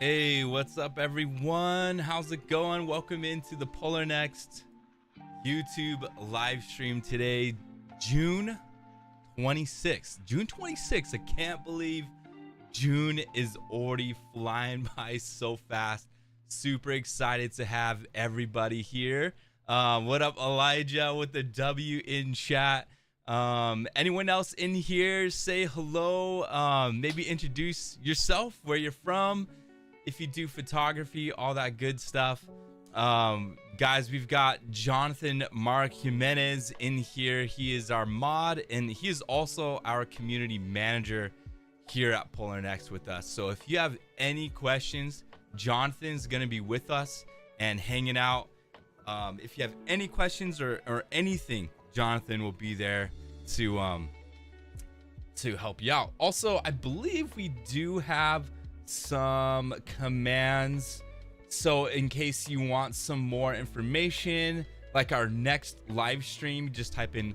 Hey, what's up, everyone? How's it going? Welcome into the Polarr Next YouTube live stream today, June 26th. June 26th. I can't believe June is already flying by so fast. Super excited to have everybody here. What up, Elijah with the W in chat? Anyone else in here, say hello. Maybe introduce yourself, where you're from, if you do photography, all that good stuff. Guys, we've got Jonathan Mark Jimenez in here. He is our mod, and he is also our community manager here at Polarr Next with us. So if you have any questions, Jonathan's gonna be with us and hanging out. If you have any questions or anything, Jonathan will be there to help you out. Also, I believe we do have some commands, so in case you want some more information, like our next live stream, just type in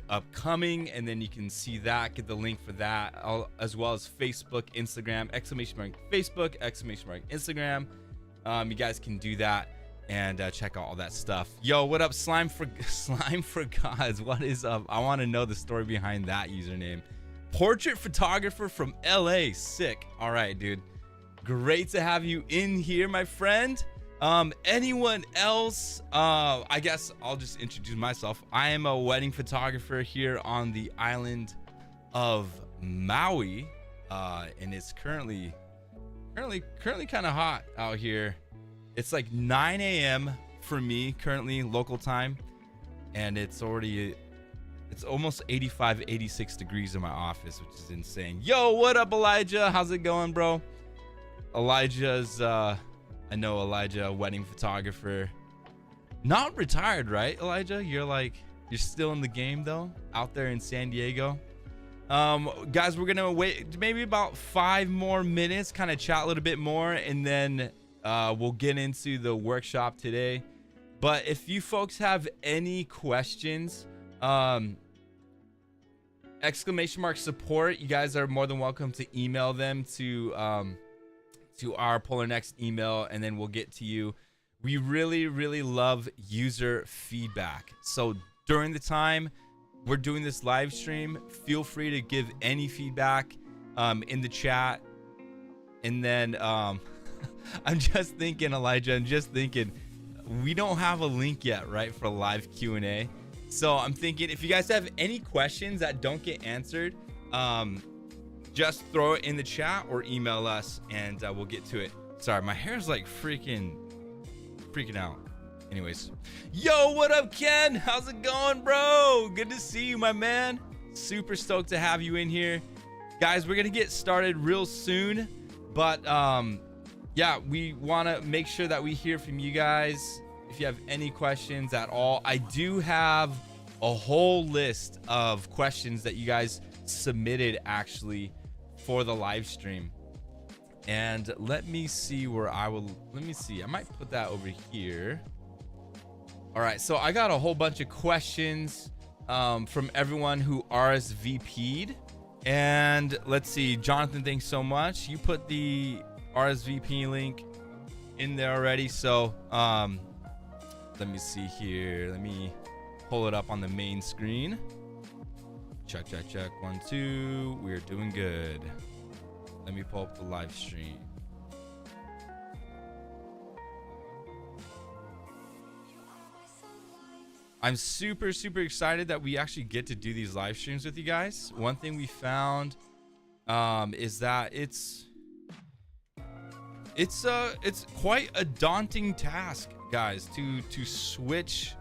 !upcoming, and then you can see that, get the link for that, as well as Facebook, Instagram, !Facebook, Instagram. You guys can do that and check out all that stuff. Yo, what up, slime for gods? What is up? I want to know the story behind that username. Portrait photographer from LA. Sick. All right, dude, great to have you in here, my friend. Anyone else? I guess I'll just introduce myself. I am a wedding photographer here on the island of Maui, and it's currently kind of hot out here. It's like 9 a.m. for me currently, local time, and it's almost 85, 86 degrees in my office, which is insane. Yo, what up, Elijah? How's it going, bro? Elijah's I know Elijah, a wedding photographer, not retired, right, Elijah? You're still in the game though, out there in San Diego. Guys, we're gonna wait maybe about 5 more minutes, kind of chat a little bit more, and then we'll get into the workshop today. But if you folks have any questions, !support, you guys are more than welcome to email them to our Polarr Next email, and then we'll get to you. We really love user feedback, so during the time we're doing this live stream, feel free to give any feedback in the chat. And then I'm just thinking, Elijah, we don't have a link yet, right, for live Q&A. So I'm thinking, if you guys have any questions that don't get answered, just throw it in the chat or email us, and we'll get to it. Sorry, my hair's like freaking out. Anyways, yo, what up, Ken? How's it going, bro? Good to see you, my man. Super stoked to have you in here. Guys, we're gonna get started real soon, but yeah, we want to make sure that we hear from you guys. If you have any questions at all, I do have a whole list of questions that you guys submitted actually for the live stream. And let me see where I might put that over here. All right, so I got a whole bunch of questions from everyone who RSVP'd. And let's see, Jonathan, thanks so much. You put the RSVP link in there already. So let me see here. Let me pull it up on the main screen. Check. 1, 2. We're doing good. Let me pull up the live stream. I'm super excited that we actually get to do these live streams with you guys. One thing we found is that it's quite a daunting task, guys, to switch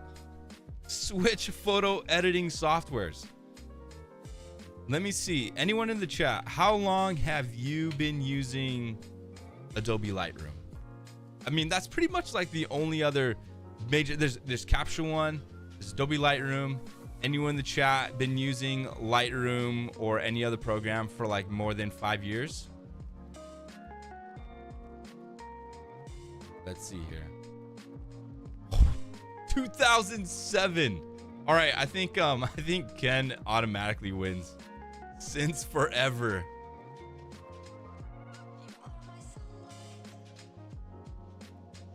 photo editing softwares. Let me see, anyone in the chat, how long have you been using Adobe Lightroom? I mean, that's pretty much like the only other major. There's Capture One, there's Adobe Lightroom. Anyone in the chat been using Lightroom or any other program for like more than 5 years? Let's see here. 2007. All right, I think Ken automatically wins. Since forever.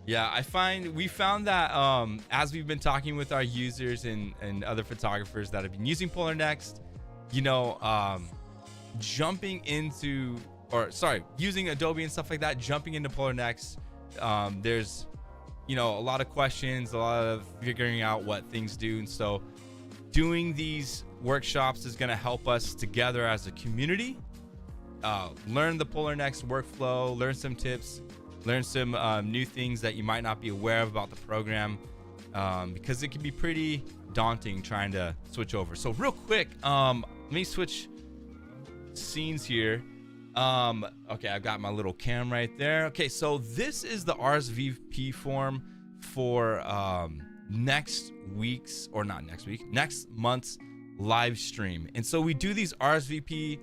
Yeah, we found that as we've been talking with our users and other photographers that have been using Polarr Next, you know, jumping into, or sorry, using Adobe and stuff like that, jumping into Polarr Next, there's, you know, a lot of questions, a lot of figuring out what things do. And so doing these workshops is going to help us together as a community, learn the Polarr Next workflow, learn some tips, learn some new things that you might not be aware of about the program, because it can be pretty daunting trying to switch over. So real quick, let me switch scenes here. Okay, I've got my little cam right there. Okay, so this is the RSVP form for next month's live stream. And so we do these RSVP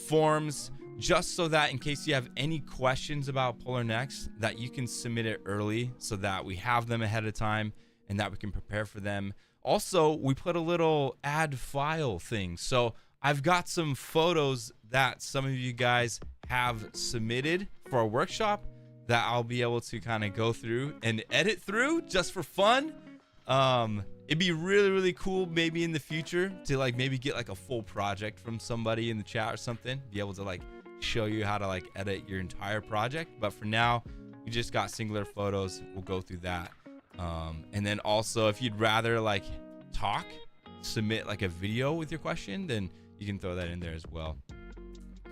forms just so that in case you have any questions about Polarr Next, that you can submit it early so that we have them ahead of time and that we can prepare for them. Also, we put a little add file thing. So I've got some photos that some of you guys have submitted for a workshop that I'll be able to kind of go through and edit through just for fun. It'd be really, really cool maybe in the future to like maybe get like a full project from somebody in the chat or something, be able to like show you how to like edit your entire project. But for now, we just got singular photos. We'll go through that. And then also if you'd rather like talk, submit like a video with your question, then you can throw that in there as well.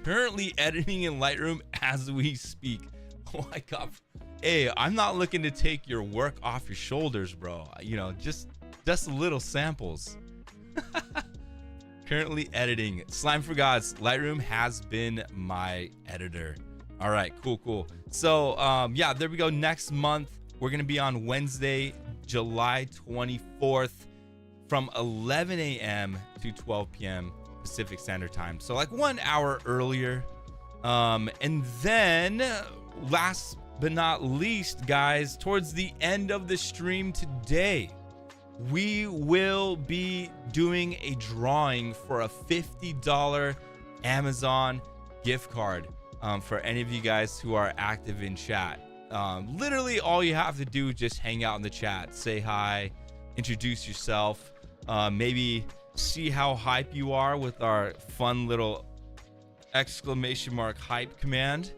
Currently editing in Lightroom as we speak. Oh my God. Hey, I'm not looking to take your work off your shoulders, bro. You know, just little samples. Currently editing. Slime for Gods. Lightroom has been my editor. All right, cool. So, yeah, there we go. Next month, we're going to be on Wednesday, July 24th from 11 a.m. to 12 p.m. Pacific Standard Time. So like 1 hour earlier. And then last but not least, guys, towards the end of the stream today, we will be doing a drawing for a $50 Amazon gift card for any of you guys who are active in chat. Literally all you have to do is just hang out in the chat, say hi, introduce yourself, maybe see how hype you are with our fun little exclamation mark hype command.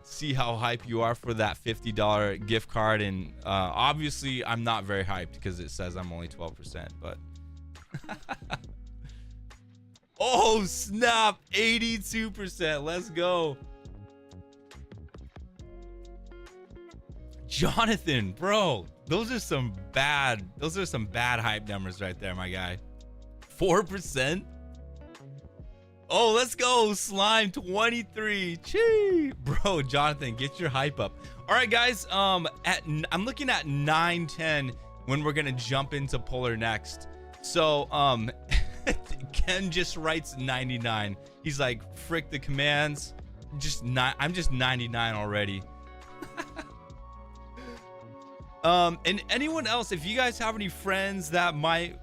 See how hype you are for that $50 gift card. And obviously I'm not very hyped because it says I'm only 12%, but oh snap, 82%. Let's go. Jonathan, bro, those are some bad hype numbers right there, my guy. 4%. Oh, let's go. Slime 23. Chee. Bro, Jonathan, get your hype up. All right, guys. I'm looking at 9:10 when we're gonna jump into Polarr Next. So Ken just writes 99. He's like, frick the commands. I'm just 99 already. And anyone else, if you guys have any friends that might,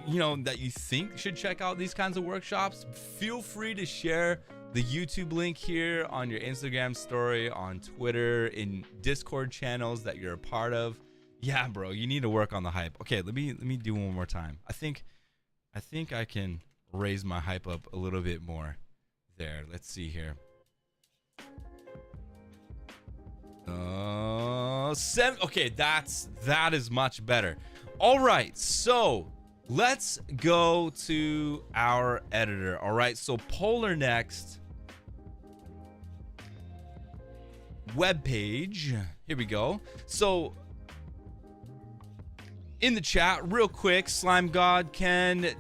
you know, that you think should check out these kinds of workshops, feel free to share the YouTube link here on your Instagram story, on Twitter, in Discord channels that you're a part of. Yeah, bro, you need to work on the hype. Okay, let me do one more time. I think I can raise my hype up a little bit more. There, let's see here. 7. Okay, that is much better. All right, so let's go to our editor. All right, so Polarr Next web page. Here we go. So in the chat, real quick, Slime God, Ken,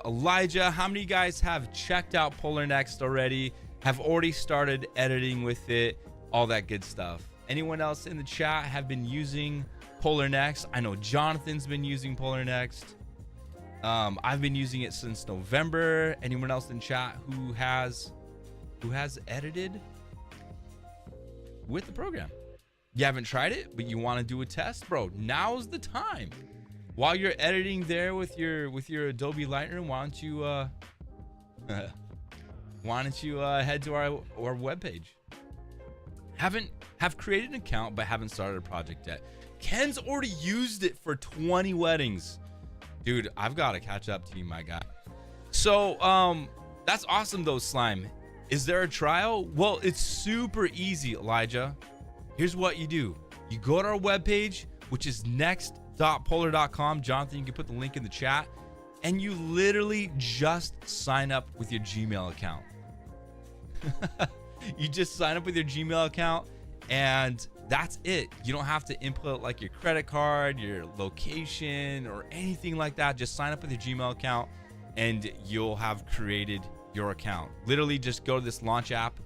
Elijah, how many of you guys have checked out Polarr Next already? Have already started editing with it? All that good stuff. Anyone else in the chat have been using Polarr Next? I know Jonathan's been using Polarr Next. I've been using it since November. Anyone else in chat who has edited with the program? You haven't tried it, but you want to do a test, bro? Now's the time. While you're editing there with your Adobe Lightroom, why don't you head to our webpage? have created an account but haven't started a project yet. Ken's already used it for 20 weddings. Dude, I've got to catch up to you, my guy. So that's awesome though, Slime. Is there a trial? Well, it's super easy, Elijah. Here's what you do. You go to our webpage, which is next.polarr.com. Jonathan, you can put the link in the chat. And you literally just sign up with your Gmail account. You just sign up with your Gmail account and that's it. You don't have to input like your credit card, your location, or anything like that. Just sign up with your Gmail account and you'll have created your account. Literally just go to this launch app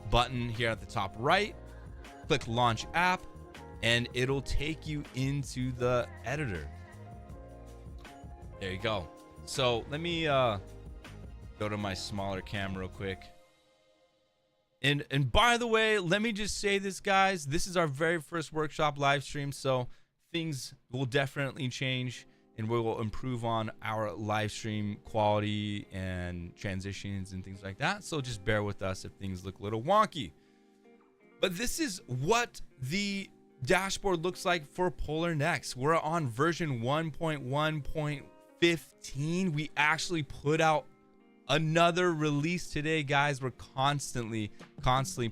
button here at the top right, click launch app, and it'll take you into the editor. There you go. So let me go to my smaller cam real quick. And by the way, let me just say this, guys. This is our very first workshop live stream, so things will definitely change and we will improve on our live stream quality and transitions and things like that. So just bear with us if things look a little wonky. But this is what the dashboard looks like for Polarr Next. We're on version 1.1.15. We actually put out another release today, guys. We're constantly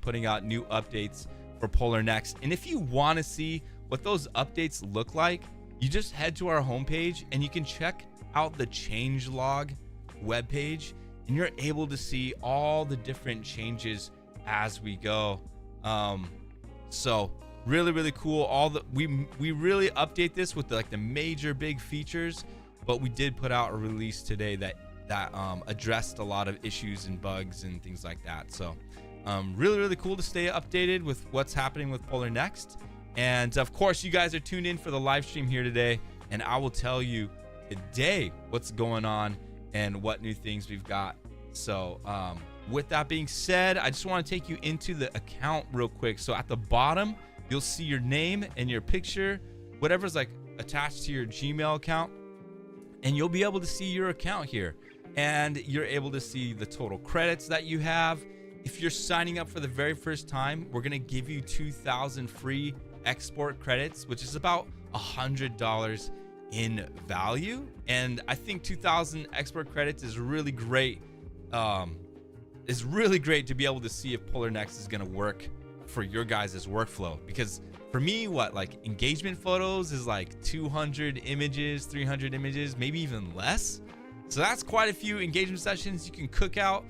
putting out new updates for Polarr Next. And if you want to see what those updates look like, you just head to our homepage and you can check out the changelog webpage, and you're able to see all the different changes as we go. So really cool. We really update this with the major big features, but we did put out a release today that addressed a lot of issues and bugs and things like that. So really cool to stay updated with what's happening with Polarr Next. And of course, you guys are tuned in for the live stream here today, and I will tell you today what's going on and what new things we've got. So with that being said, I just want to take you into the account real quick. So at the bottom, you'll see your name and your picture, whatever's attached to your Gmail account, and you'll be able to see your account here. And you're able to see the total credits that you have. If you're signing up for the very first time, we're going to give you 2,000 free export credits, which is about $100 in value. And I think 2,000 export credits is really great. It's really great to be able to see if Polarr Next is going to work for your guys' workflow. Because for me, engagement photos is 200 images, 300 images, maybe even less. So that's quite a few engagement sessions you can cook out.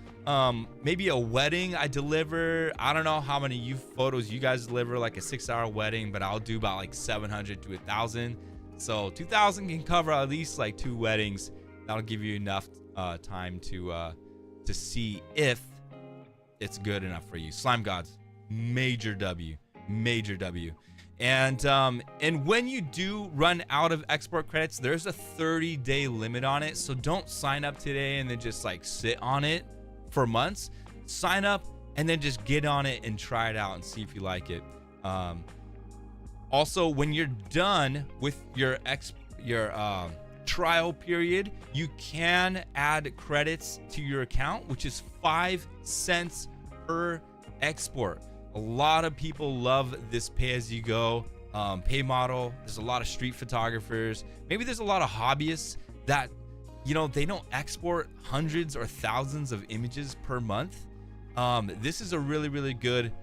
Maybe a wedding I deliver. I don't know how many photos you guys deliver, like a 6-hour wedding, but I'll do about 700 to 1,000. So 2,000 can cover at least 2 weddings. That'll give you enough time to see if it's good enough for you. Slime Gods, major W. And when you do run out of export credits, there's a 30-day limit on it. So don't sign up today and then just sit on it for months. Sign up and then just get on it and try it out and see if you like it. Also, when you're done with your trial period, you can add credits to your account, which is 5 cents per export. A lot of people love this pay-as-you-go pay model. There's a lot of street photographers. Maybe there's a lot of hobbyists that, they don't export hundreds or thousands of images per month. This is a really good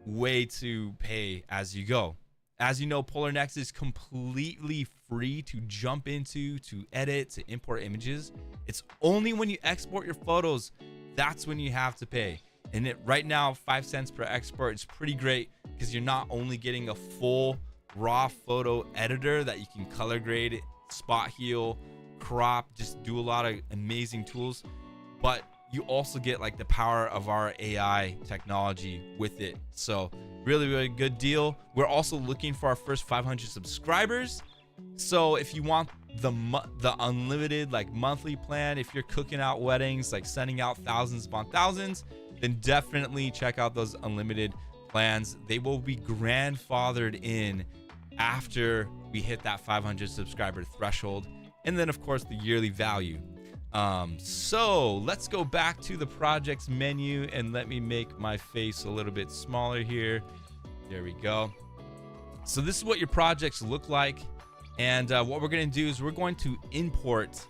way to pay as you go. As you know, Polarr Next is completely free to jump into, to edit, to import images. It's only when you export your photos, that's when you have to pay. And right now, 5 cents per export is pretty great because you're not only getting a full raw photo editor that you can color grade it, spot heal, crop, just do a lot of amazing tools, but you also get the power of our AI technology with it. So really good deal. We're also looking for our first 500 subscribers. So if you want the unlimited monthly plan, if you're cooking out weddings, sending out thousands upon thousands, then definitely check out those unlimited plans. They will be grandfathered in after we hit that 500 subscriber threshold, and then of course the yearly value. So let's go back to the projects menu and let me make my face a little bit smaller here. There we go. So this is what your projects look like. And what we're going to do is we're going to import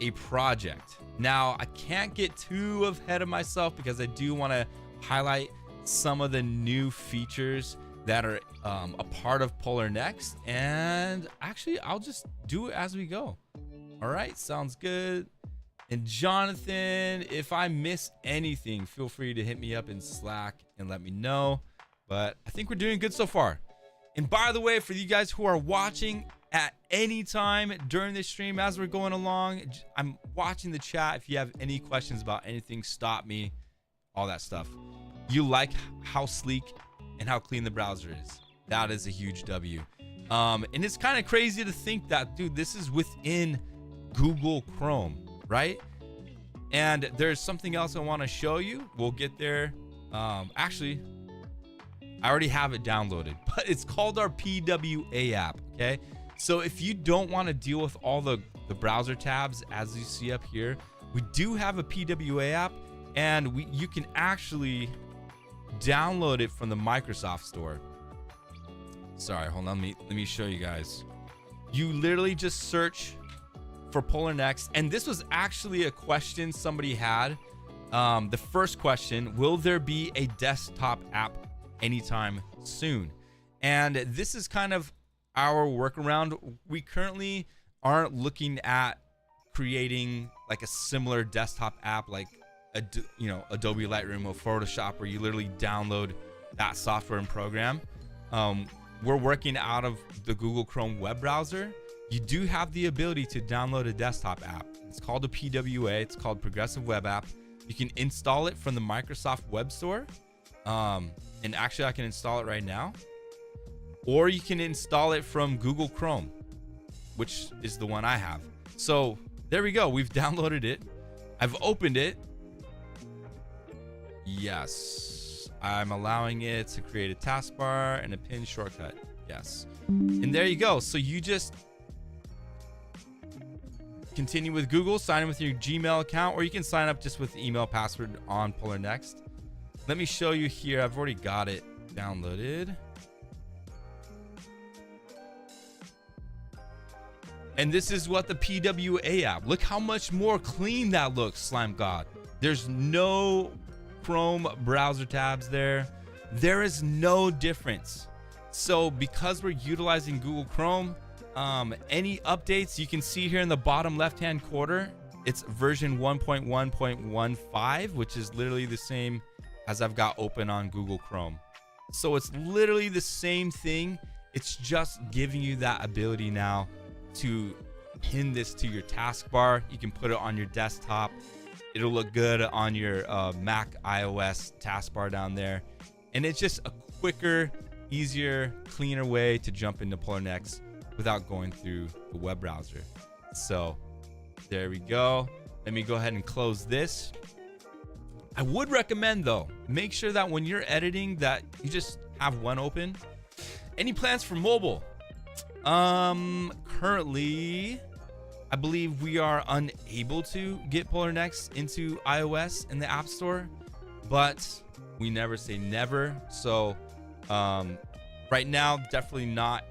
a project. Now, I can't get too ahead of myself because I do want to highlight some of the new features that are a part of Polarr Next. And actually, I'll just do it as we go. All right, sounds good. And Jonathan, if I miss anything, feel free to hit me up in Slack and let me know. But I think we're doing good so far. And by the way, for you guys who are watching at any time during this stream as we're going along, I'm watching the chat. If you have any questions about anything, stop me, all that stuff. You like how sleek and how clean the browser is. That is a huge W. And it's kind of crazy to think that, dude, this is within Google Chrome, right? And there's something else I want to show you. We'll get there. Actually, I already have it downloaded, but it's called our PWA app, okay? So if you don't want to deal with all the browser tabs as you see up here, we do have a PWA app, and you can actually download it from the Microsoft Store. Sorry, hold on, let me show you guys. You literally just search for Polarr Next, and this was actually a question somebody had. The first question: will there be a desktop app anytime soon? And this is kind of our workaround. We currently aren't looking at creating like a similar desktop app like Adobe Lightroom or Photoshop, where you literally download that software and program. We're working out of the Google Chrome web browser. You do have the ability to download a desktop app. It's called a PWA. It's called Progressive Web App. You can install it from the Microsoft Web Store. And actually, I can install it right now. Or you can install it from Google Chrome, which is the one I have. So there we go. We've downloaded it. I've opened it. Yes. I'm allowing it to create a taskbar and a pin shortcut. Yes. And there you go. So you just continue with Google, sign in with your Gmail account, or you can sign up just with the email password on Polarr Next. Let me show you here. I've already got it downloaded. And this is what the PWA app. Look how much more clean that looks, Slime God. There's no Chrome browser tabs there. There is no difference. So because we're utilizing Google Chrome, any updates you can see here in the bottom left-hand corner, it's version 1.1.15, which is literally the same as I've got open on Google Chrome. So it's literally the same thing. It's just giving you that ability now to pin this to your taskbar. You can put it on your desktop. It'll look good on your Mac iOS taskbar down there. And it's just a quicker, easier, cleaner way to jump into Polarr Next without going through the web browser. So there we go. Let me go ahead and close this. I would recommend though, make sure that when you're editing that you just have one open. Any plans for mobile? Currently, I believe we are unable to get Polarr Next into iOS in the App Store, but we never say never. So right now, definitely not.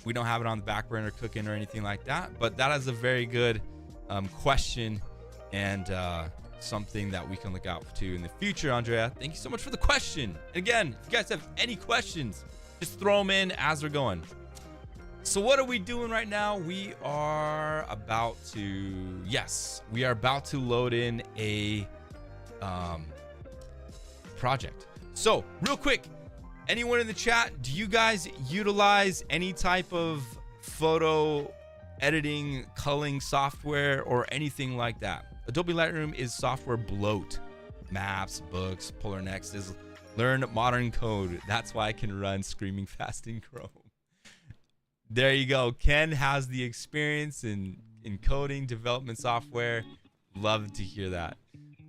We don't have it on the back burner cooking or anything like that, but that is a very good question and something that we can look out to in the future. Andrea, thank you so much for the question. And again, if you guys have any questions, just throw them in as we're going. So what are we doing right now? We are about to load in a project. So real quick, anyone in the chat, do you guys utilize any type of photo editing, culling software or anything like that? Adobe Lightroom is software bloat. Maps, books, Polarr Next is learn modern code. That's why I can run screaming fast in Chrome. There you go. Ken has the experience in coding, development software. Love to hear that.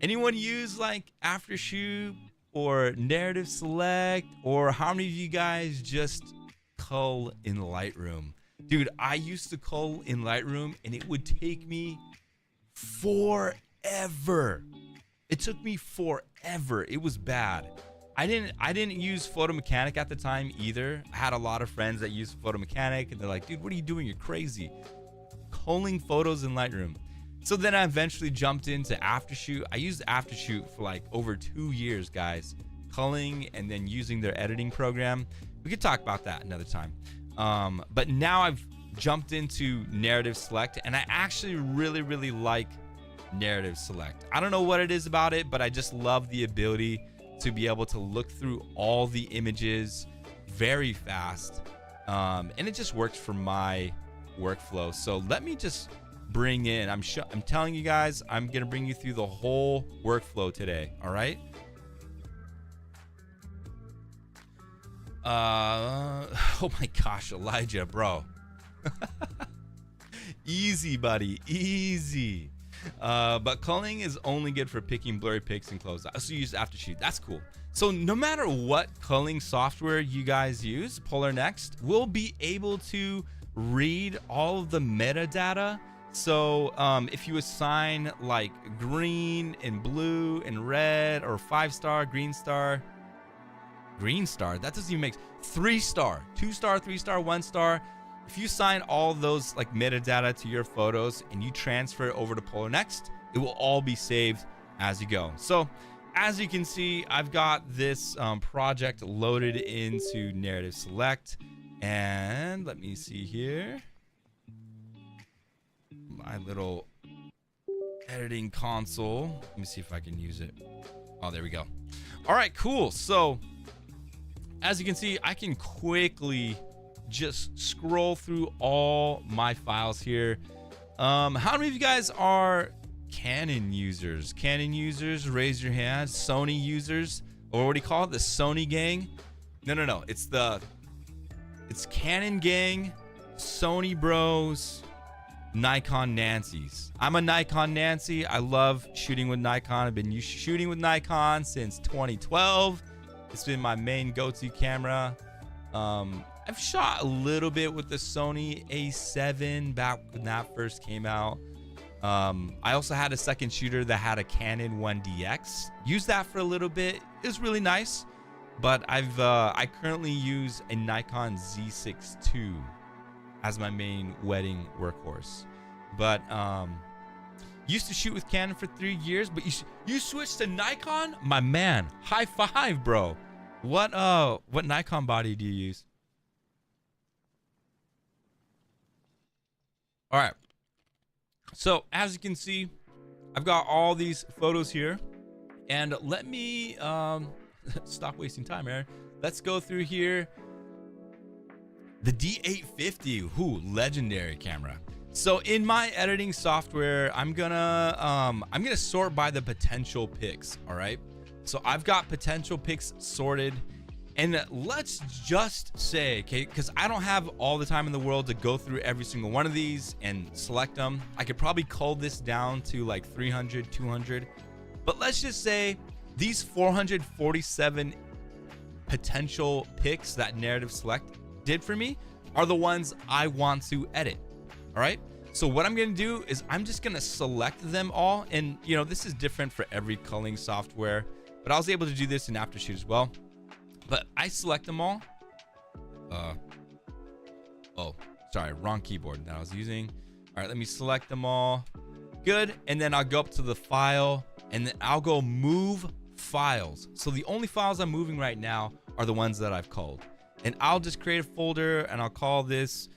Anyone use like Aftershoot or Narrative Select, or how many of you guys just cull in Lightroom? Dude, I used to cull in Lightroom and it would take me forever. It took me forever. It was bad. I didn't use Photo Mechanic at the time either. I had a lot of friends that used Photo Mechanic, and they're like, dude, what are you doing? You're crazy. Culling photos in Lightroom. So then I eventually jumped into Aftershoot. I used Aftershoot for like over 2 years, guys. Culling and then using their editing program. We could talk about that another time. But now I've jumped into Narrative Select, and I actually really like Narrative Select. I don't know what it is about it, but I just love the ability to be able to look through all the images very fast, and it just works for my workflow. So let me just bring in, I'm telling you guys, I'm gonna bring you through the whole workflow today. All right. Oh my gosh, Elijah, bro. Easy, buddy, easy. But culling is only good for picking blurry pics and close. So you use Aftershoot. That's cool. So no matter what culling software you guys use, Polarr Next will be able to read all of the metadata. So if you assign like green and blue and red, or 5-star, green star, that doesn't even make 3-star, 2-star, 3-star, 1-star. If you assign all those like metadata to your photos and you transfer it over to Polarr Next, it will all be saved as you go. So as you can see, I've got this project loaded into Narrative Select, and let me see here, my little editing console. Let me see if I can use it. Oh, there we go. All right, cool. So as you can see, I can quickly just scroll through all my files here. How many of you guys are Canon users? Canon users, raise your hands. Sony users, or what do you call it? The Sony gang? No. It's Canon gang, Sony bros, Nikon Nancys. I'm a Nikon Nancy. I love shooting with Nikon. I've been shooting with Nikon since 2012. It's been my main go-to camera. I've shot a little bit with the Sony A7 back when that first came out. I also had a second shooter that had a Canon 1DX. Used that for a little bit. It was really nice. But I currently use a Nikon Z6 II as my main wedding workhorse. But used to shoot with Canon for 3 years, but you switched to Nikon? My man, high five, bro. What Nikon body do you use? All right, so as you can see, I've got all these photos here, and let me stop wasting time, Aaron. Let's go through here. The D850, legendary camera. So in my editing software, I'm gonna sort by the potential pics. All right, so I've got potential pics sorted. And let's just say, okay, because I don't have all the time in the world to go through every single one of these and select them. I could probably cull this down to like 300, 200. But let's just say these 447 potential picks that Narrative Select did for me are the ones I want to edit. All right. So what I'm going to do is I'm just going to select them all. And, you know, this is different for every culling software, but I was able to do this in Aftershoot as well. But I select them all. Oh, sorry, wrong keyboard that I was using. All right, let me select them all. Good. And then I'll go up to the file, and then I'll go move files. So the only files I'm moving right now are the ones that I've culled. And I'll just create a folder, and I'll call this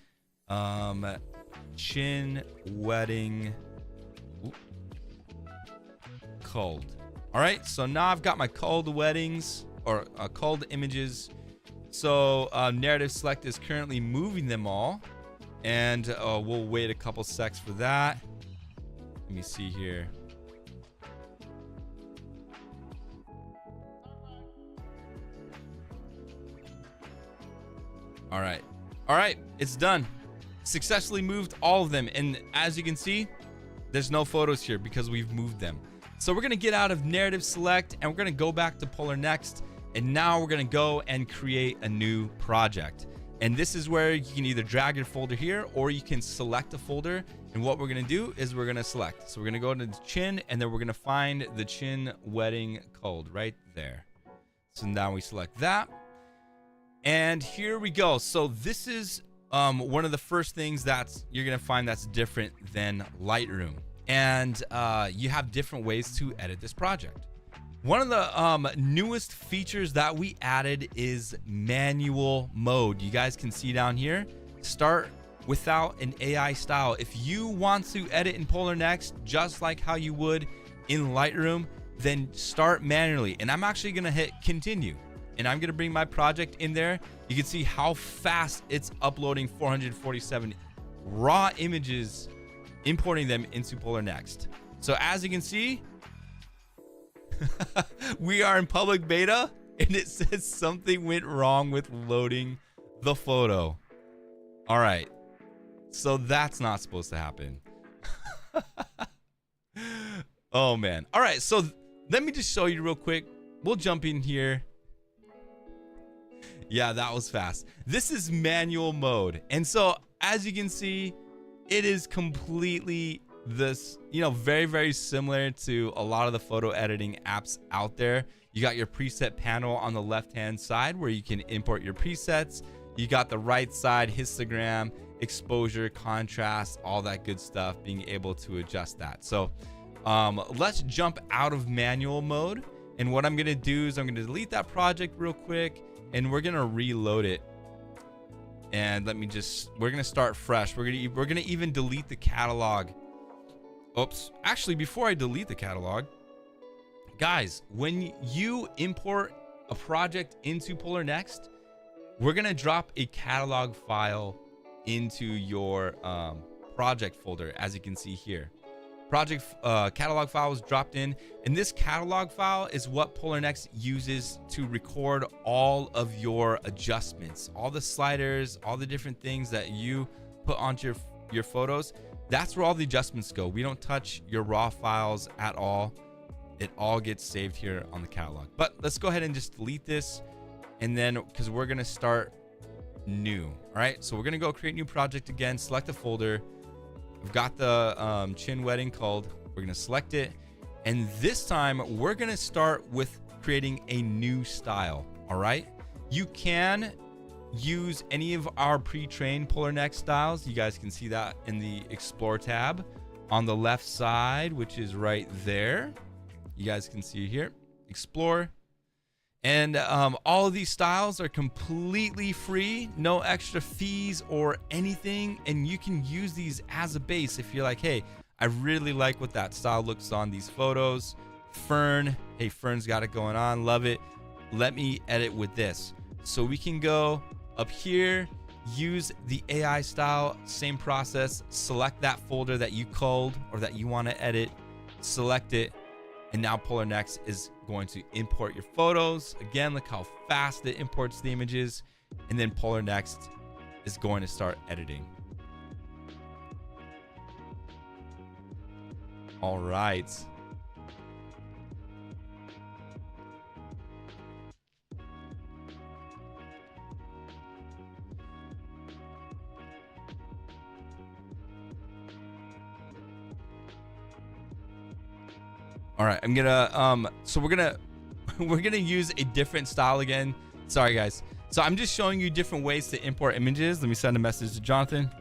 Chin Wedding Culled. All right, so now I've got my culled weddings, or culled images. So Narrative Select is currently moving them all, and we'll wait a couple secs for that. Let me see here. All right, it's done. Successfully moved all of them, and as you can see, there's no photos here because we've moved them. So we're gonna get out of Narrative Select, and we're gonna go back to Polarr Next, and now we're gonna go and create a new project. And this is where you can either drag your folder here, or you can select a folder. And what we're gonna do is we're gonna select. So we're gonna go to the Chin, and then we're gonna find the Chin Wedding Culled right there. So now we select that. And here we go. So this is one of the first things that's you're gonna find that's different than Lightroom. And you have different ways to edit this project. One of the newest features that we added is manual mode. You guys can see down here, start without an AI style. If you want to edit in Polarr Next, just like how you would in Lightroom, then start manually. And I'm actually gonna hit continue. And I'm gonna bring my project in there. You can see how fast it's uploading 447 raw images, importing them into Polarr Next. So as you can see, we are in public beta and it says something went wrong with loading the photo. All right, so that's not supposed to happen. Oh man. All right, so let me just show you real quick. We'll jump in here. Yeah, that was fast. This is manual mode. And so as you can see, it is completely this, very, very similar to a lot of the photo editing apps out there. You got your preset panel on the left-hand side where you can import your presets. You got the right side, histogram, exposure, contrast, all that good stuff, being able to adjust that. So let's jump out of manual mode. And what I'm gonna do is I'm gonna delete that project real quick and we're gonna reload it. And we're gonna start fresh. We're gonna even delete the catalog. Oops, actually, before I delete the catalog, guys, when you import a project into Polarr Next, we're gonna drop a catalog file into your project folder, as you can see here. Project catalog file was dropped in, and this catalog file is what Polarr Next uses to record all of your adjustments, all the sliders, all the different things that you put onto your photos. That's where all the adjustments go. We don't touch your raw files at all. It all gets saved here on the catalog. But let's go ahead and just delete this, and then because we're gonna start new. All right, so we're gonna go create new project again, select a folder. I've got the chin wedding called. We're gonna select it, and this time we're gonna start with creating a new style. All right, you can use any of our pre-trained Polarr Next styles. You guys can see that in the Explore tab on the left side, which is right there. You guys can see here, Explore. And all of these styles are completely free, no extra fees or anything. And you can use these as a base if you're like, hey, I really like what that style looks on these photos. Fern, hey, Fern's got it going on, love it. Let me edit with this. So we can go up here, use the AI style, same process, select that folder that you culled or that you want to edit, select it, and now Polarr Next is going to import your photos. Again, look how fast it imports the images, and then Polarr Next is going to start editing. All right. All right, I'm gonna so we're gonna use a different style again. Sorry guys. So I'm just showing you different ways to import images. Let me send a message to Jonathan.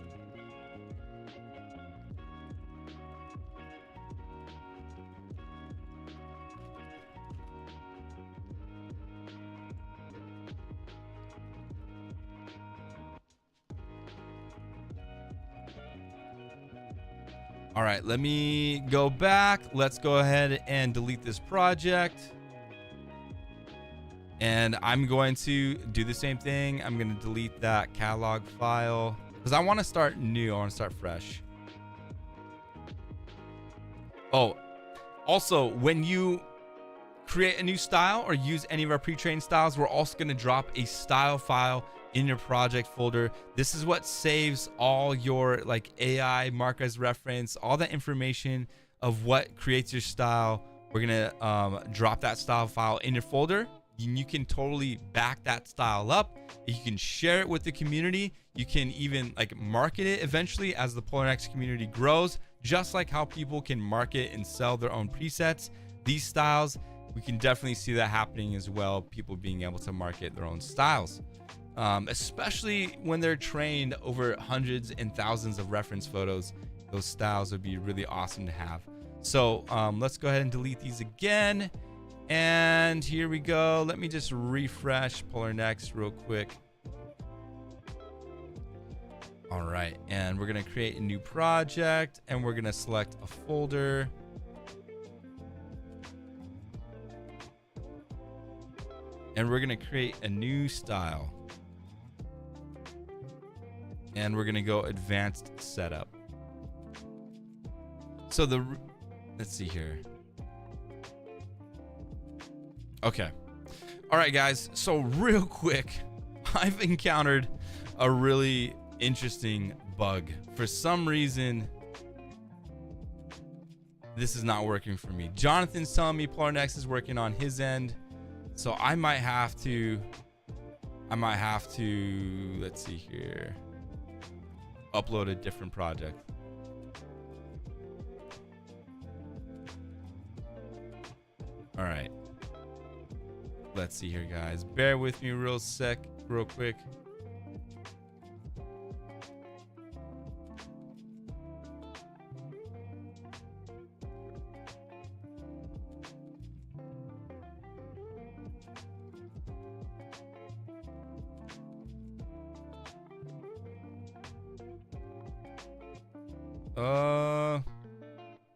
All right, let me go back. Let's go ahead and delete this project. And I'm going to do the same thing. I'm going to delete that catalog file because I want to start new. I want to start fresh. Oh, also, when you create a new style or use any of our pre-trained styles, we're also going to drop a style file in your project folder. This is what saves all your like AI mark as reference, all that information of what creates your style. We're gonna drop that style file in your folder. You can totally back that style up. You can share it with the community. You can even like market it eventually as the Polarr Next community grows, just like how people can market and sell their own presets. These styles we can definitely see that happening as well. People being able to market their own styles, especially when they're trained over hundreds and thousands of reference photos. Those styles would be really awesome to have. So let's go ahead and delete these again. And here we go. Let me just refresh Polarr Next real quick. All right, and we're gonna create a new project, and we're gonna select a folder. And we're gonna create a new style. And we're gonna go advanced setup. So let's see here. Okay. All right, guys. So real quick, I've encountered a really interesting bug. For some reason, this is not working for me. Jonathan's telling me Polarr Next is working on his end. So I might have to, let's see here, upload a different project. All right. Let's see here, guys. Bear with me real quick.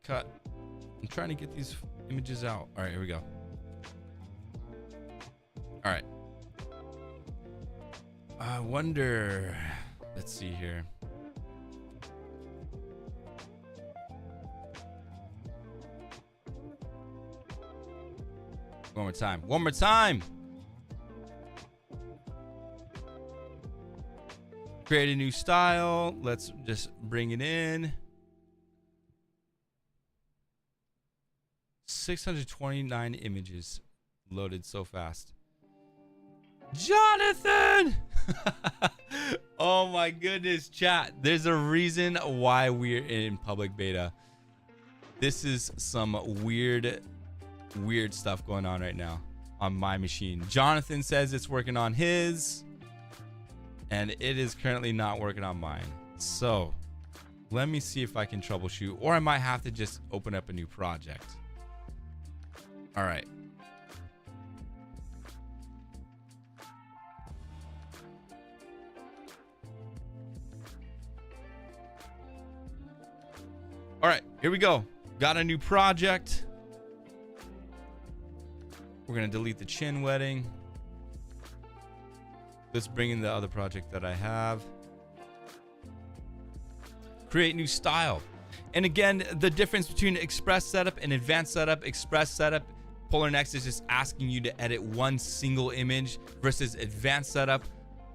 Cut. I'm trying to get these images out. All right, here we go. All right. I wonder. Let's see here. One more time. One more time. Create a new style. Let's just bring it in. 629 images loaded so fast. Jonathan! Oh my goodness, chat. There's a reason why we're in public beta. This is some weird stuff going on right now on my machine. Jonathan says it's working on his, and it is currently not working on mine. So let me see if I can troubleshoot, or I might have to just open up a new project. All right. All right, here we go. Got a new project. We're gonna delete the chin wedding. Let's bring in the other project that I have. Create new style. And again, the difference between express setup and advanced setup, express setup, Polarr Next is just asking you to edit one single image versus advanced setup.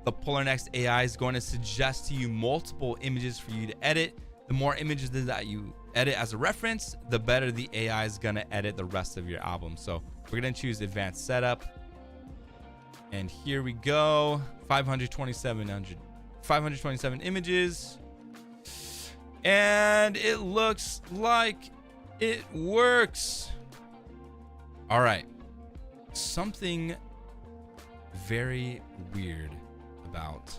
The Polarr Next AI is going to suggest to you multiple images for you to edit. The more images that you edit as a reference, the better the AI is going to edit the rest of your album. So we're going to choose advanced setup. And here we go. 527 images. And it looks like it works. All right. Something very weird about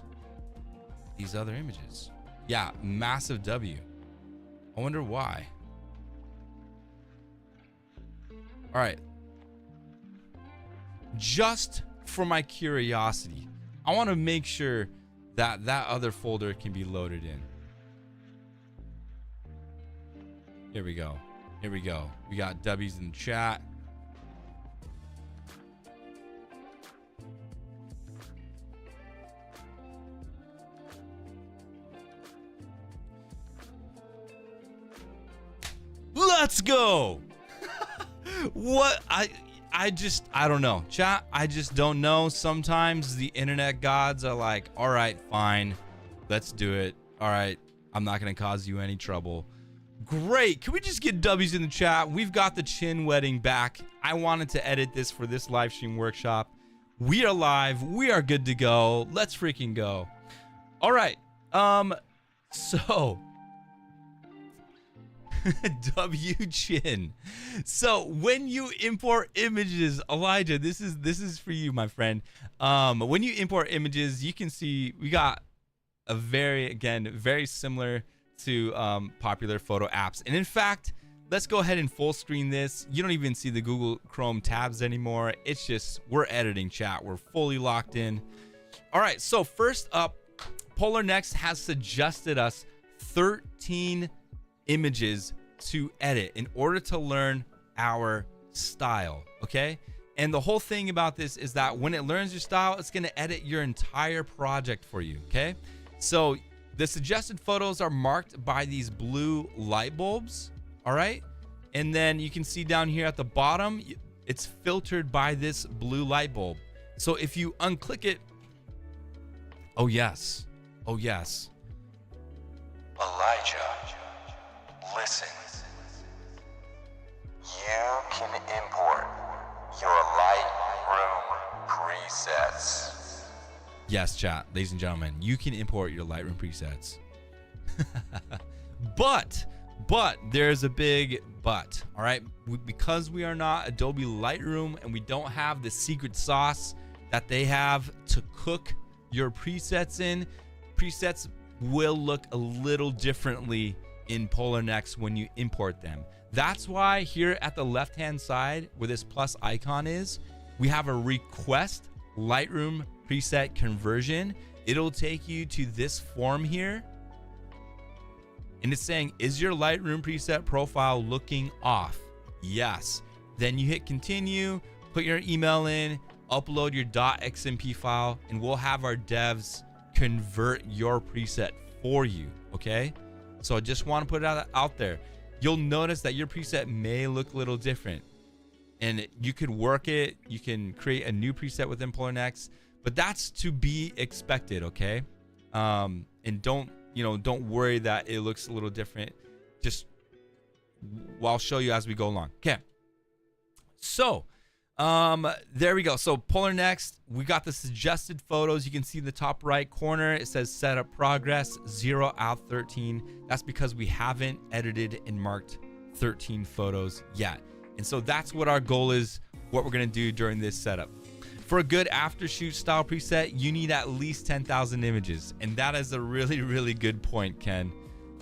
these other images. Yeah, massive W. I wonder why. All right. Just for my curiosity, I want to make sure that that other folder can be loaded in. Here we go. Here we go. We got W's in the chat. Let's go. What? I don't know. Chat, I just don't know. Sometimes the internet gods are like, all right, fine. Let's do it. All right. I'm not going to cause you any trouble. Great. Can we just get W's in the chat? We've got the chin wedding back. I wanted to edit this for this live stream workshop. We are live. We are good to go. Let's freaking go. All right. So W Chin. So when you import images, Elijah, this is for you, my friend. When you import images, you can see we got a very similar to popular photo apps. And in fact, let's go ahead and full screen this. You don't even see the Google Chrome tabs anymore. It's just, we're editing, chat. We're fully locked in. All right, so first up, Polarr Next has suggested us 13 images to edit in order to learn our style, okay? And the whole thing about this is that when it learns your style, it's gonna edit your entire project for you, okay? So the suggested photos are marked by these blue light bulbs, all right? And then you can see down here at the bottom, it's filtered by this blue light bulb. So if you unclick it, oh yes, Elijah, listen. You can import your Lightroom presets. Yes, chat, ladies and gentlemen, you can import your Lightroom presets. But there's a big but, all right? Because we are not Adobe Lightroom and we don't have the secret sauce that they have to cook your presets in, presets will look a little differently in Polarr Next when you import them. That's why here at the left-hand side where this plus icon is, we have a request Lightroom preset conversion. It'll take you to this form here. And it's saying, is your Lightroom preset profile looking off? Yes. Then you hit continue, put your email in, upload your .xmp file, and we'll have our devs convert your preset for you, okay? So I just want to put it out there. You'll notice that your preset may look a little different. And you could work it, you can create a new preset within Polarr Next, but that's to be expected, okay? And don't worry that it looks a little different. Just, well, I'll show you as we go along. Okay. So, there we go. So Polarr Next, we got the suggested photos. You can see in the top right corner, it says setup progress 0 out of 13. That's because we haven't edited and marked 13 photos yet. And so that's what our goal is, what we're going to do during this setup. For a good after shoot style preset, you need at least 10,000 images. And that is a really, really good point, Ken.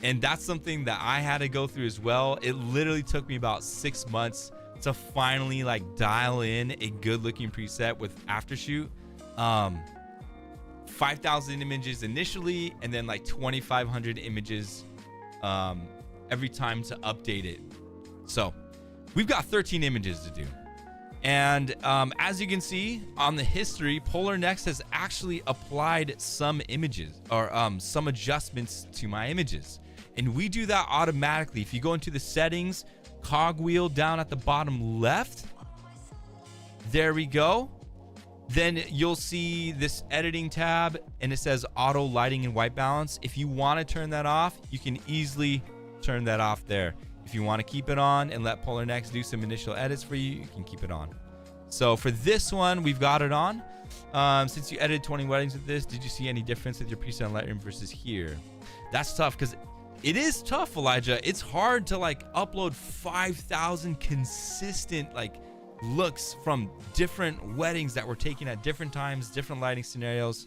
And that's something that I had to go through as well. It literally took me about 6 months to finally like dial in a good looking preset with after shoot. 5,000 images initially, and then like 2,500 images every time to update it. So we've got 13 images to do. And as you can see on the history, Polarr Next has actually applied some images or some adjustments to my images. And we do that automatically. If you go into the settings, cogwheel down at the bottom left, there we go. Then you'll see this editing tab and it says auto lighting and white balance. If you want to turn that off, you can easily turn that off there. If you want to keep it on and let Polarr Next do some initial edits for you, you can keep it on. So for this one, we've got it on. Since you edited 20 weddings with this, did you see any difference with your preset on Lightroom versus here? That's tough because it is tough, Elijah. It's hard to like upload 5,000 consistent like looks from different weddings that were taken at different times, different lighting scenarios.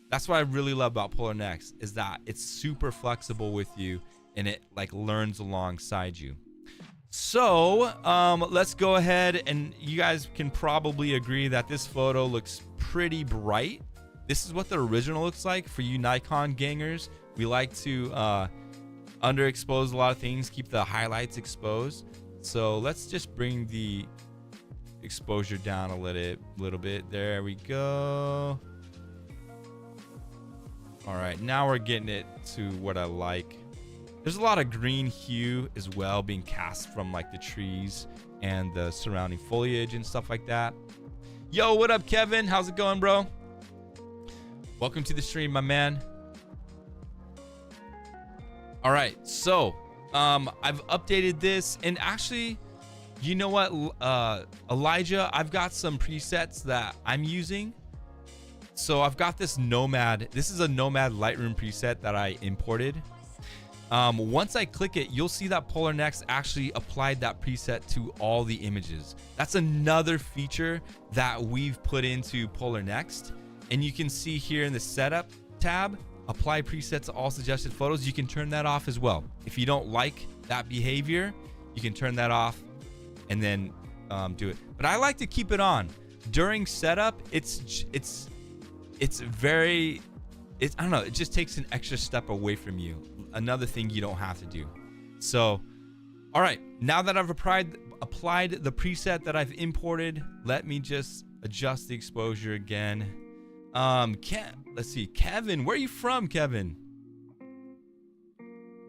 That's what I really love about Polarr Next, is that it's super flexible with you and it like learns alongside you. So let's go ahead, and you guys can probably agree that this photo looks pretty bright. This is what the original looks like. For you Nikon gangers, we like to underexpose a lot of things, keep the highlights exposed. So let's just bring the exposure down a little bit. There we go. All right, now we're getting it to what I like. There's a lot of green hue as well being cast from like the trees and the surrounding foliage and stuff like that. Yo, what up, Kevin? How's it going, bro? Welcome to the stream, my man. All right, so I've updated this, and actually, you know what, Elijah, I've got some presets that I'm using. So I've got this Nomad. This is a Nomad Lightroom preset that I imported. Once I click it, you'll see that Polarr Next actually applied that preset to all the images. That's another feature that we've put into Polarr Next. And you can see here in the setup tab, apply preset to all suggested photos. You can turn that off as well. If you don't like that behavior, you can turn that off and then do it. But I like to keep it on during setup. It's very, I don't know, it just takes an extra step away from you. Another thing you don't have to do. So, all right, now that I've applied the preset that I've imported, let me just adjust the exposure again. Let's see, Kevin, where are you from, Kevin?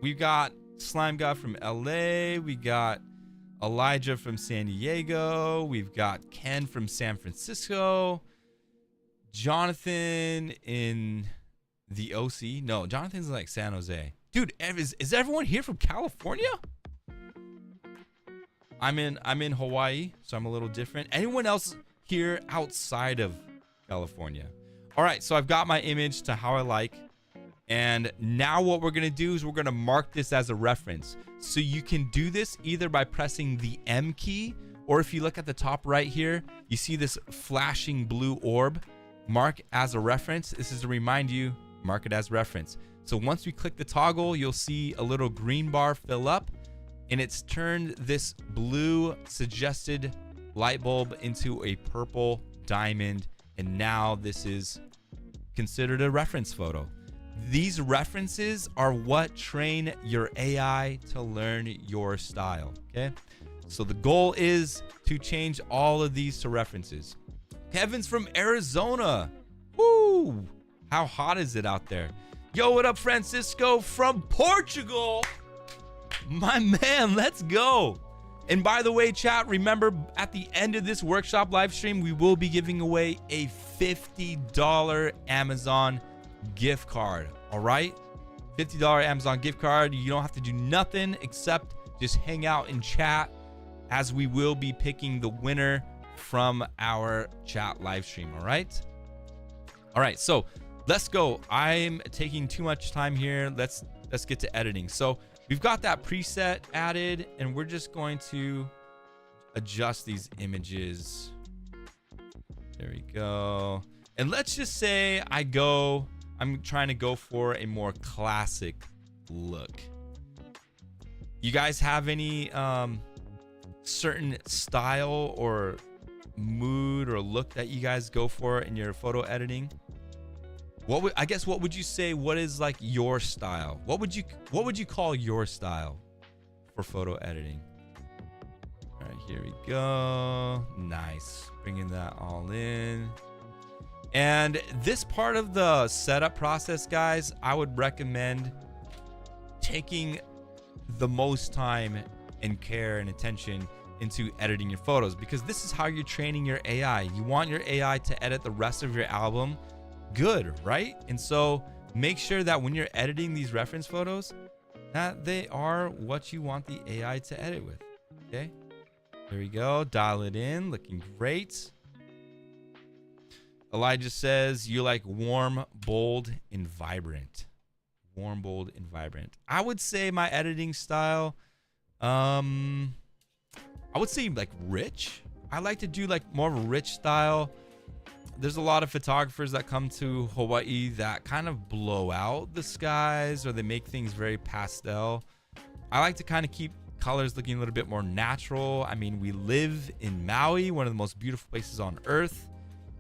We've got Slime God from LA. We got Elijah from San Diego. We've got Ken from San Francisco. Jonathan in the OC. No, Jonathan's in like San Jose. Dude, is everyone here from California? I'm in Hawaii, so I'm a little different. Anyone else here outside of California? All right, so I've got my image to how I like. And now what we're gonna do is we're gonna mark this as a reference. So you can do this either by pressing the M key, or if you look at the top right here, you see this flashing blue orb, mark as a reference. This is to remind you, mark it as reference. So once we click the toggle, you'll see a little green bar fill up, and it's turned this blue suggested light bulb into a purple diamond. And now this is considered a reference photo. These references are what train your AI to learn your style, okay? So the goal is to change all of these to references. Kevin's from Arizona. Woo! How hot is it out there? Yo, what up, Francisco from Portugal? My man, let's go. And by the way, chat, remember at the end of this workshop live stream, we will be giving away a $50 Amazon gift card. All right, $50 Amazon gift card. You don't have to do nothing except just hang out and chat, as we will be picking the winner from our chat live stream. All right, so let's go. I'm taking too much time here. Let's get to editing. So we've got that preset added, and we're just going to adjust these images. There we go. And let's just say I'm trying to go for a more classic look. You guys have any certain style or mood or look that you guys go for in your photo editing? What would you say, what is like your style? What would you call your style for photo editing? All right, here we go. Nice. Bringing that all in. And this part of the setup process, guys, I would recommend taking the most time and care and attention into editing your photos, because this is how you're training your AI. You want your AI to edit the rest of your album good, right? And so make sure that when you're editing these reference photos, that they are what you want the AI to edit with. Okay, there we go. Dial it in. Looking great. Elijah says you like warm, bold, and vibrant. Warm, bold, and vibrant. I would say my editing style, I would say like rich. I like to do like more of a rich style. There's a lot of photographers that come to Hawaii that kind of blow out the skies, or they make things very pastel. I like to kind of keep colors looking a little bit more natural. I mean, we live in Maui, one of the most beautiful places on earth.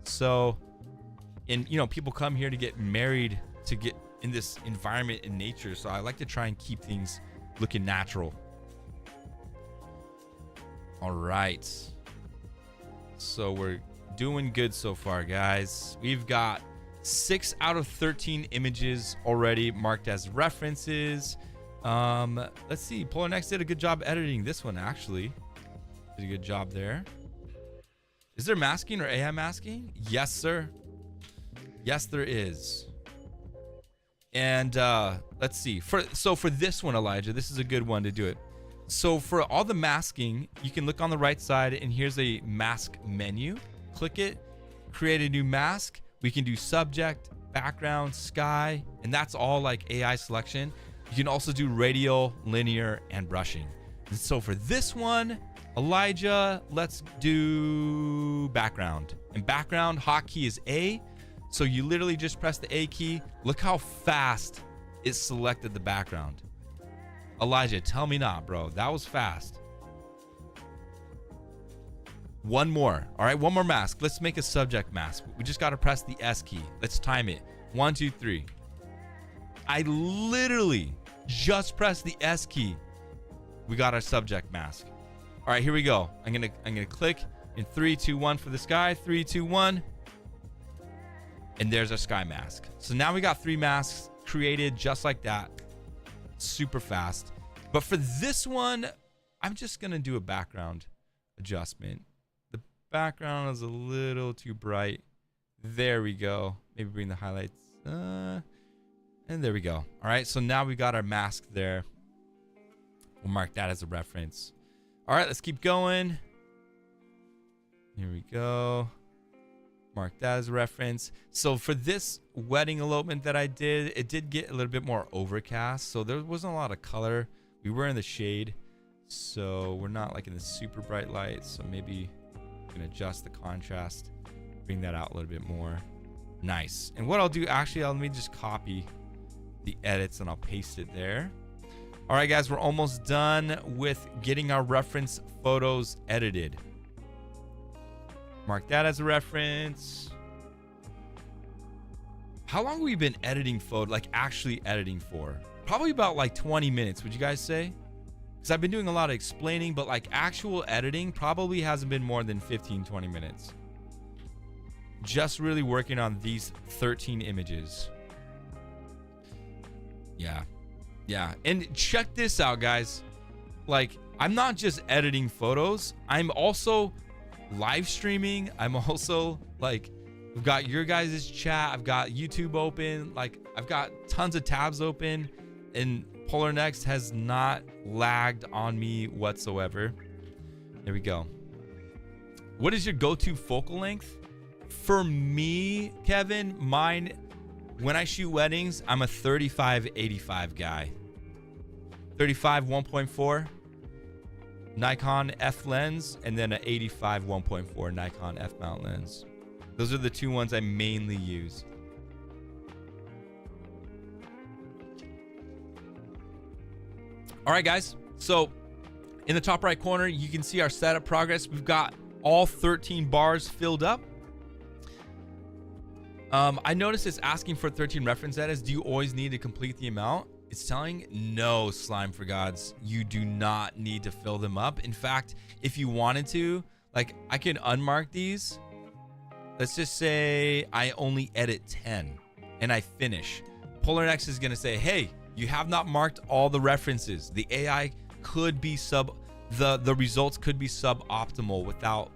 So, and you know, people come here to get married, to get in this environment in nature. So I like to try and keep things looking natural. All right. So we're doing good so far, guys. We've got 6 out of 13 images already marked as references. Let's see. Polarr Next did a good job editing this one, actually. Did a good job there. Is there masking or AI masking? Yes, sir. Yes, there is. And let's see. For this one, Elijah, this is a good one to do it. So for all the masking, you can look on the right side, and here's a mask menu. Click it, create a new mask. We can do subject, background, sky, and that's all like AI selection. You can also do radial, linear, and brushing. And so for this one, Elijah, let's do background. And background hotkey is A. So you literally just press the A key. Look how fast it selected the background. Elijah, tell me not, bro. That was fast. One more. All right, one more mask. Let's make a subject mask. We just got to press the S key. Let's time it. 1, 2, 3. I literally just pressed the S key. We got our subject mask. All right, here we go. I'm gonna click in 3, 2, 1 for the sky. 3, 2, 1. And there's our sky mask. So now we got 3 masks created just like that. Super fast. But for this one, I'm just gonna do a background adjustment. The background is a little too bright. There we go. Maybe bring the highlights. And there we go. All right, so now we got our mask there. We'll mark that as a reference. All right, let's keep going. Here we go. Mark that as a reference. So for this wedding elopement that I did, it did get a little bit more overcast. So there wasn't a lot of color. We were in the shade. So we're not like in the super bright light. So maybe we can adjust the contrast. Bring that out a little bit more. Nice. And what I'll do, actually, let me just copy the edits and I'll paste it there. All right, guys, we're almost done with getting our reference photos edited. Mark that as a reference. How long have we been editing photo, like actually editing for? Probably about like 20 minutes, would you guys say? Because I've been doing a lot of explaining, but like actual editing probably hasn't been more than 15, 20 minutes. Just really working on these 13 images. Yeah. And check this out, guys. Like, I'm not just editing photos. I'm also live streaming. I'm also like, I've got your guys' chat. I've got YouTube open. Like, I've got tons of tabs open. And Polarr Next has not lagged on me whatsoever. There we go. What is your go-to focal length? For me, Kevin, mine, when I shoot weddings, I'm a 35-85 guy. 35 1.4 Nikon F lens, and then an 85 1.4 Nikon F mount lens. Those are the two ones I mainly use. All right, guys. So in the top right corner, you can see our setup progress. We've got all 13 bars filled up. I noticed it's asking for 13 reference edits. Do you always need to complete the amount? It's telling no, Slime for Gods. You do not need to fill them up. In fact, if you wanted to, like, I can unmark these. Let's just say I only edit 10 and I finish. Polarr Next is going to say, hey, you have not marked all the references. The AI could be the results could be suboptimal without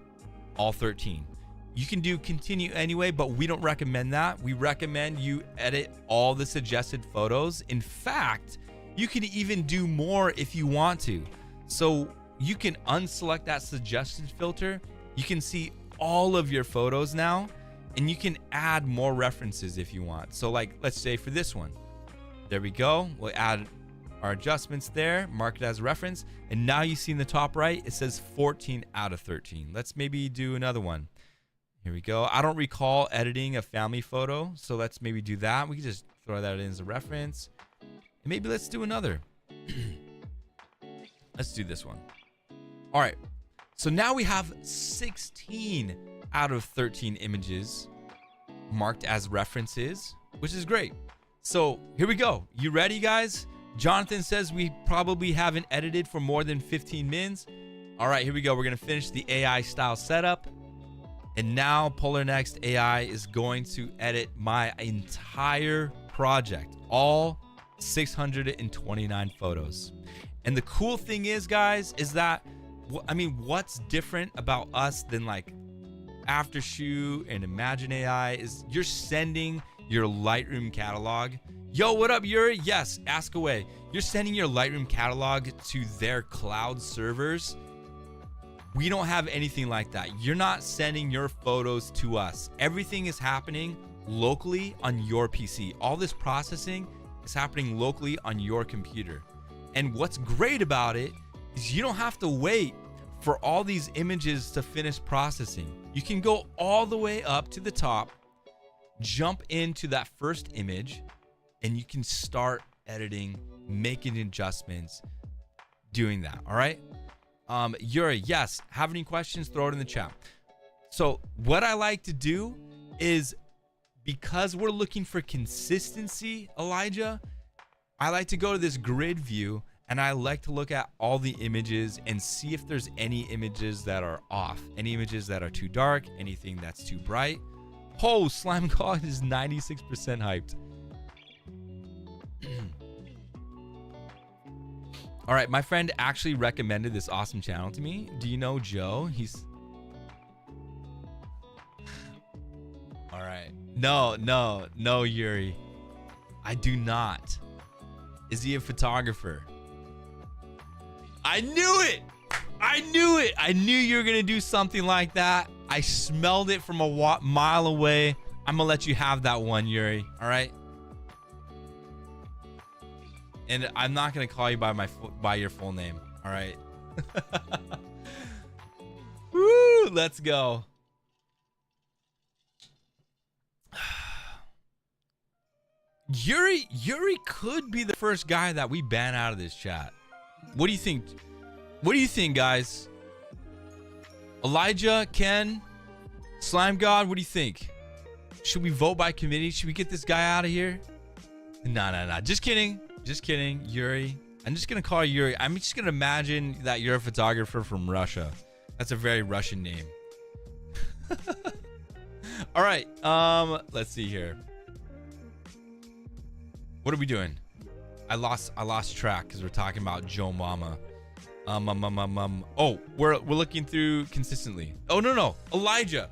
all 13. You can do continue anyway, but we don't recommend that. We recommend you edit all the suggested photos. In fact, you can even do more if you want to. So you can unselect that suggested filter. You can see all of your photos now, and you can add more references if you want. So like, let's say for this one, there we go. We'll add our adjustments there, mark it as a reference. And now you see in the top right, it says 14 out of 13. Let's maybe do another one. Here we go. I don't recall editing a family photo, so let's maybe do that. We can just throw that in as a reference. And maybe let's do another. Let's do this one. All right. So now we have 16 out of 13 images marked as references, which is great. So here we go. You ready, guys? Jonathan says we probably haven't edited for more than 15 mins. All right, here we go. We're going to finish the AI style setup. And now Polarr Next AI is going to edit my entire project, all 629 photos. And the cool thing is, guys, is that, I mean, what's different about us than like Aftershoot and Imagine AI is you're sending your Lightroom catalog. Yo, what up, Yuri? Yes, ask away. You're sending your Lightroom catalog to their cloud servers. We don't have anything like that. You're not sending your photos to us. Everything is happening locally on your PC. All this processing is happening locally on your computer. And what's great about it is you don't have to wait for all these images to finish processing. You can go all the way up to the top, jump into that first image, and you can start editing, making adjustments, doing that. All right. Yuri, yes. Have any questions? Throw it in the chat. So what I like to do is, because we're looking for consistency, Elijah, I like to go to this grid view and I like to look at all the images and see if there's any images that are off, any images that are too dark, anything that's too bright. Oh, Slime God is 96% hyped. All right, my friend actually recommended this awesome channel to me. Do you know Joe? He's... All right. No, Yuri. I do not. Is he a photographer? I knew it. I knew you were going to do something like that. I smelled it from a mile away. I'm going to let you have that one, Yuri. All right? And I'm not going to call you by your full name. All right? Woo, let's go. Yuri could be the first guy that we ban out of this chat. What do you think? What do you think, guys? Elijah, Ken, Slime God, what do you think? Should we vote by committee? Should we get this guy out of here? No. Just kidding. Yuri. I'm just going to call you Yuri. I'm just going to imagine that you're a photographer from Russia. That's a very Russian name. All right. Let's see here. What are we doing? I lost track because we're talking about Joe Mama. Oh, we're looking through consistently. Oh, no. Elijah.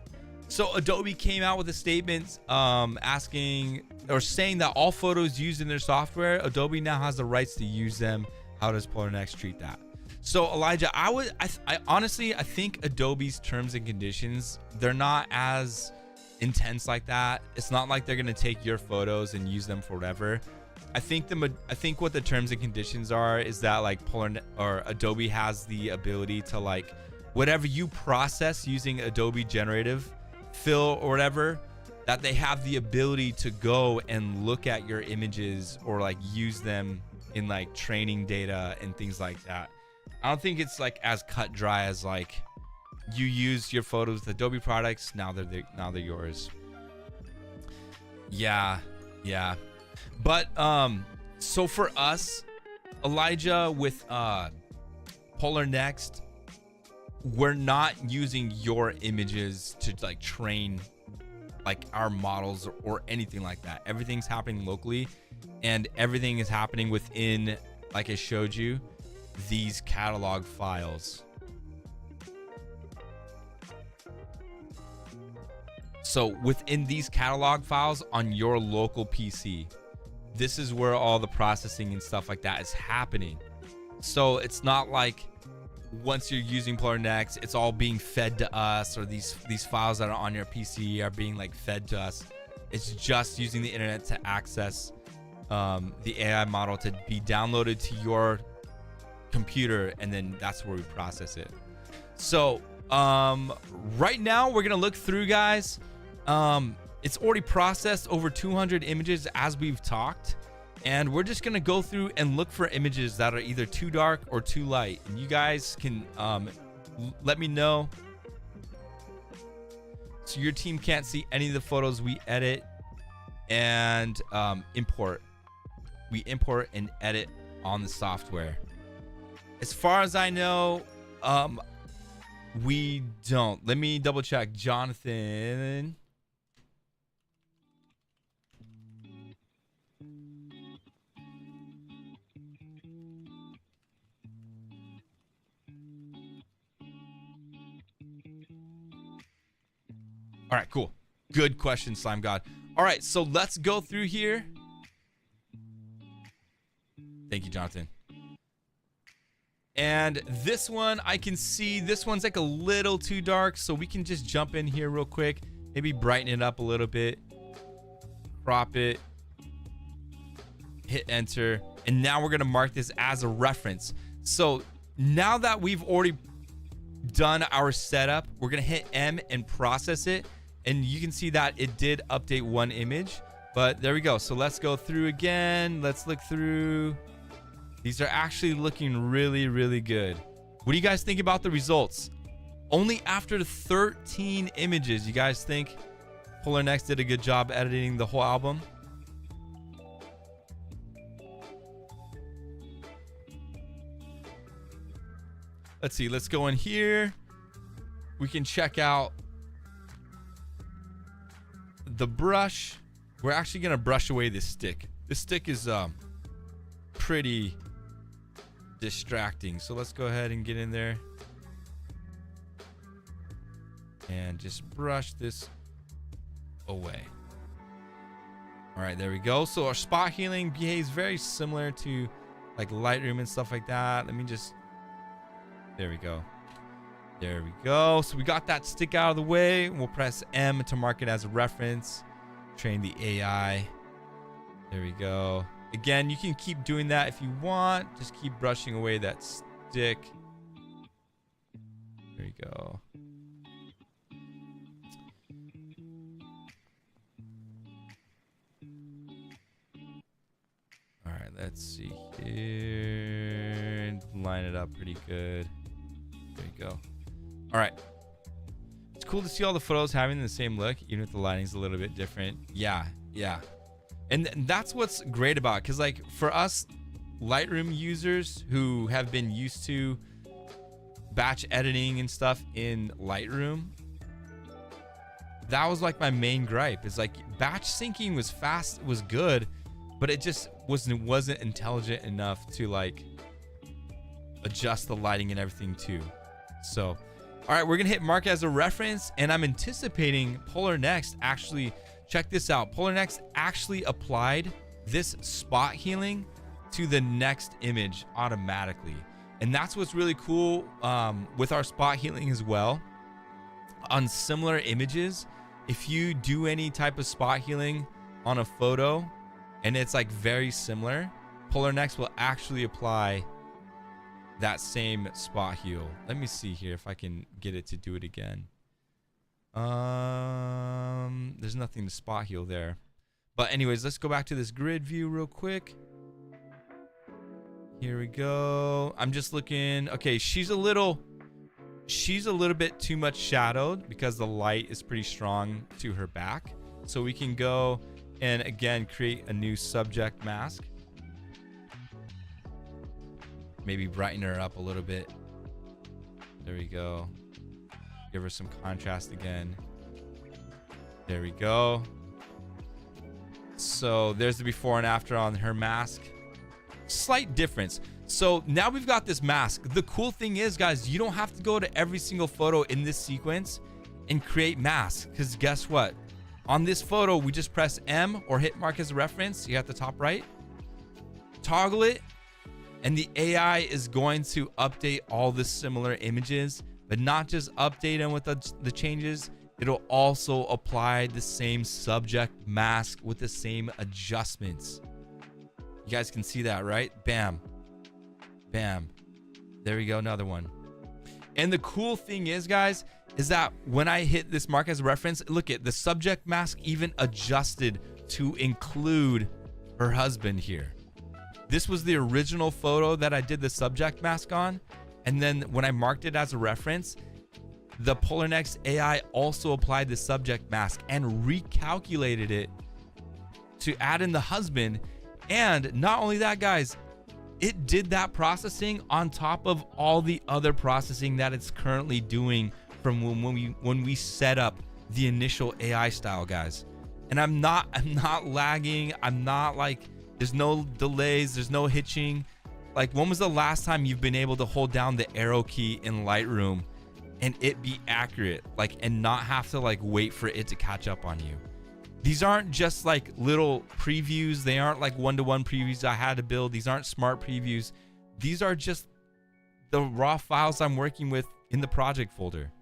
So Adobe came out with a statement asking or saying that all photos used in their software, Adobe now has the rights to use them. How does Polarr Next treat that? So Elijah, I honestly think Adobe's terms and conditions, they're not as intense like that. It's not like they're gonna take your photos and use them for whatever. I think what the terms and conditions are is that like Polarr or Adobe has the ability to like whatever you process using Adobe Generative Fill or whatever, that they have the ability to go and look at your images or like use them in like training data and things like that. I don't think it's like as cut dry as like you use your photos with Adobe products, now they're yours. Yeah. But so for us, Elijah, with Polarr Next, we're not using your images to like train like our models or anything like that. Everything's happening locally, and everything is happening within, like I showed you, these catalog files. So within these catalog files on your local PC, this is where all the processing and stuff like that is happening. So it's not like once you're using Polarr Next, it's all being fed to us, or these files that are on your PC are being like fed to us. It's just using the internet to access the AI model to be downloaded to your computer, and then that's where we process it. So right now we're gonna look through, guys. It's already processed over 200 images as we've talked, and we're just gonna go through and look for images that are either too dark or too light, and you guys can let me know. So your team can't see any of the photos we edit and import. We import and edit on the software. As far as I know, we don't. Let me double check. Jonathan. All right, cool. Good question, Slime God. All right, so let's go through here. Thank you, Jonathan. And this one, I can see this one's like a little too dark, so we can just jump in here real quick. Maybe brighten it up a little bit. Crop it. hit enter, and now we're gonna mark this as a reference. So now that we've already done our setup, we're gonna hit M and process it, and you can see that it did update one image. But there we go. So let's go through again. Let's look through. These are actually looking really, really good. What do you guys think about the results? Only after 13 images, you guys think Polarr Next did a good job editing the whole album? Let's see. Let's go in here. We can check out the brush. We're actually going to brush away this stick. This stick is pretty distracting. So let's go ahead and get in there and just brush this away. All right, there we go. So our spot healing behaves very similar to like Lightroom and stuff like that. Let me just, there we go. There we go. So we got that stick out of the way. We'll press M to mark it as a reference. Train the AI. There we go. Again, you can keep doing that if you want. Just keep brushing away that stick. There we go. All right, let's see here. Line it up pretty good. There you go. All right. It's cool to see all the photos having the same look, even if the lighting's a little bit different. Yeah. And that's what's great about it, because like for us Lightroom users who have been used to batch editing and stuff in Lightroom, that was like my main gripe. Is like batch syncing was fast, was good, but it just wasn't intelligent enough to like adjust the lighting and everything too. So all right, we're gonna hit mark as a reference, and I'm anticipating Polarr Next actually, check this out. Polarr Next actually applied this spot healing to the next image automatically. And that's what's really cool with our spot healing as well. On similar images, if you do any type of spot healing on a photo and it's like very similar, Polarr Next will actually apply that same spot heal. Let me see here if I can get it to do it again. There's nothing to spot heal there. But anyways, let's go back to this grid view real quick. Here we go. I'm just looking. Okay, she's a little bit too much shadowed because the light is pretty strong to her back. So we can go and again create a new subject mask. Maybe brighten her up a little bit. There we go. Give her some contrast again. There we go. So there's the before and after on her mask. Slight difference. So now we've got this mask. The cool thing is, guys, you don't have to go to every single photo in this sequence and create masks, because guess what? On this photo, we just press M or hit mark as a reference. You at the top right. Toggle it, and the AI is going to update all the similar images, but not just update them with the changes. It'll also apply the same subject mask with the same adjustments. You guys can see that, right? Bam. Bam. There we go. Another one. And the cool thing is, guys, is that when I hit this mark as a reference, look at the subject mask even adjusted to include her husband here. This was the original photo that I did the subject mask on. And then when I marked it as a reference, the Polarr Next AI also applied the subject mask and recalculated it to add in the husband. And not only that, guys, it did that processing on top of all the other processing that it's currently doing from when we set up the initial AI style, guys. And I'm not lagging. I'm not like, there's no delays, there's no hitching. Like, when was the last time you've been able to hold down the arrow key in Lightroom and it be accurate, like, and not have to like wait for it to catch up on you? These aren't just like little previews. They aren't like one-to-one previews I had to build. These aren't smart previews. These are just the raw files I'm working with in the project folder.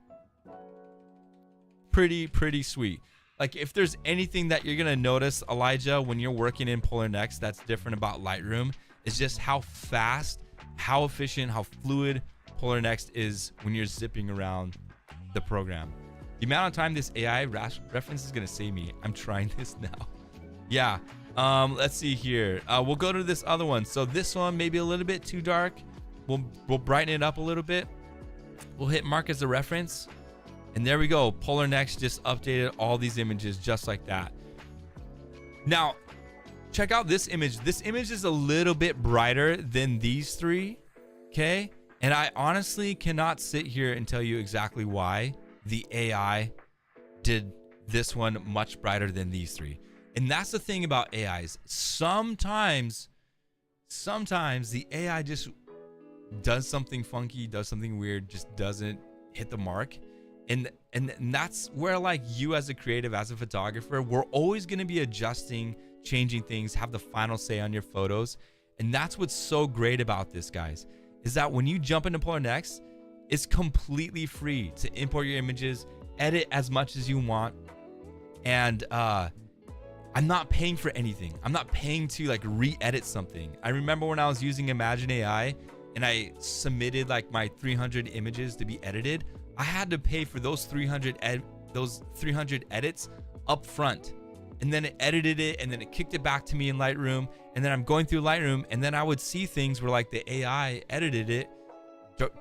Pretty sweet. Like if there's anything that you're gonna notice, Elijah, when you're working in Polarr Next that's different about Lightroom, is just how fast, how efficient, how fluid Polarr Next is when you're zipping around the program. The amount of time this AI reference is gonna save me. I'm trying this now. Yeah. Let's see here. We'll go to this other one. So this one maybe a little bit too dark. We'll brighten it up a little bit. We'll hit mark as a reference. And there we go. Polarr Next just updated all these images just like that. Now, check out this image. This image is a little bit brighter than these three, okay? And I honestly cannot sit here and tell you exactly why the AI did this one much brighter than these three. And that's the thing about AIs. Sometimes the AI just does something funky, does something weird, just doesn't hit the mark. And that's where, like, you as a creative, as a photographer, we're always going to be adjusting, changing things, have the final say on your photos. And that's what's so great about this, guys, is that when you jump into Polarr Next, it's completely free to import your images, edit as much as you want. And I'm not paying for anything. I'm not paying to like re-edit something. I remember when I was using Imagine AI and I submitted like my 300 images to be edited, I had to pay for those 300 edits up front, and then it edited it, and then it kicked it back to me in Lightroom, and then I'm going through Lightroom, and then I would see things where like the AI edited it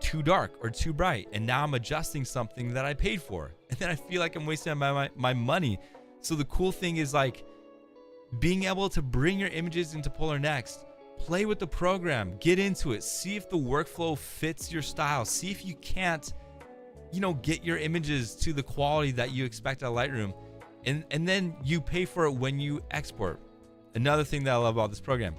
too dark or too bright, and now I'm adjusting something that I paid for, and then I feel like I'm wasting my money. So the cool thing is like being able to bring your images into Polarr Next, play with the program, get into it, see if the workflow fits your style, see if you can't, you know, get your images to the quality that you expect out of Lightroom, and then you pay for it when you export. Another thing that I love about this program.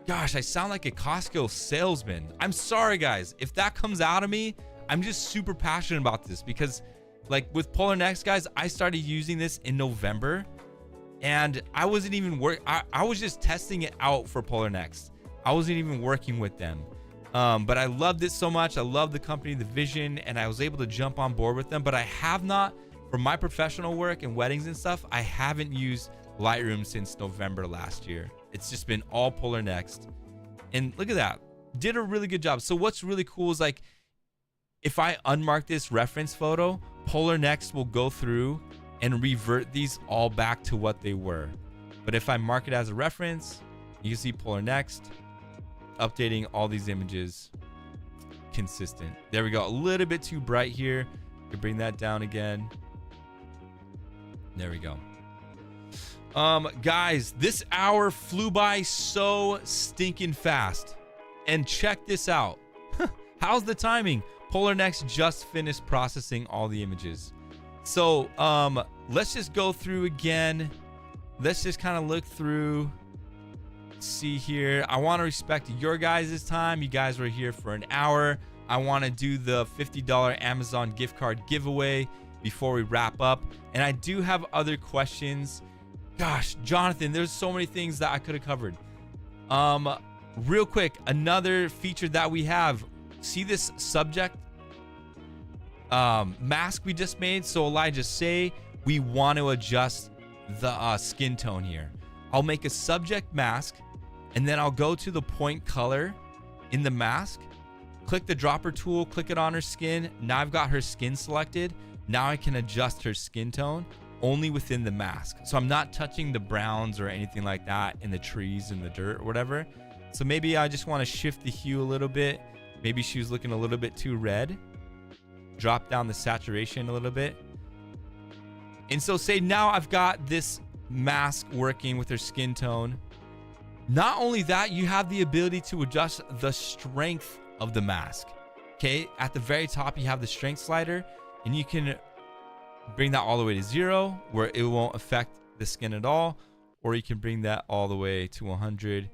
Gosh, I sound like a Costco salesman. I'm sorry, guys. If that comes out of me, I'm just super passionate about this because, like, with Polarr Next, guys, I started using this in November, and I wasn't even I was just testing it out for Polarr Next. I wasn't even working with them. But I loved it so much. I love the company, the vision, and I was able to jump on board with them. But I have not, for my professional work and weddings and stuff, I haven't used Lightroom since November last year. It's just been all Polarr Next. And look at that. Did a really good job. So what's really cool is, like, if I unmark this reference photo, Polarr Next will go through and revert these all back to what they were. But if I mark it as a reference, you can see Polarr Next updating all these images consistent. There we go. A little bit too bright here. We can bring that down again. There we go. Guys, this hour flew by so stinking fast. And check this out. How's the timing? Polarr Next just finished processing all the images. So let's just go through again. Let's just kind of look through. See here. I want to respect your guys' time. You guys were here for an hour. I want to do the $50 Amazon gift card giveaway before we wrap up. And I do have other questions. Gosh, Jonathan, there's so many things that I could have covered. Real quick, another feature that we have. See this subject mask we just made? So Elijah, say we want to adjust the skin tone here. I'll make a subject mask, and then I'll go to the point color in the mask, click the dropper tool, click it on her skin. Now I've got her skin selected. Now I can adjust her skin tone only within the mask. So I'm not touching the browns or anything like that in the trees and the dirt or whatever. So maybe I just want to shift the hue a little bit. Maybe she was looking a little bit too red. Drop down the saturation a little bit. And so say now I've got this mask working with her skin tone. Not only that, you have the ability to adjust the strength of the mask. Okay, at the very top you have the strength slider, and you can bring that all the way to 0 where it won't affect the skin at all, or you can bring that all the way to 100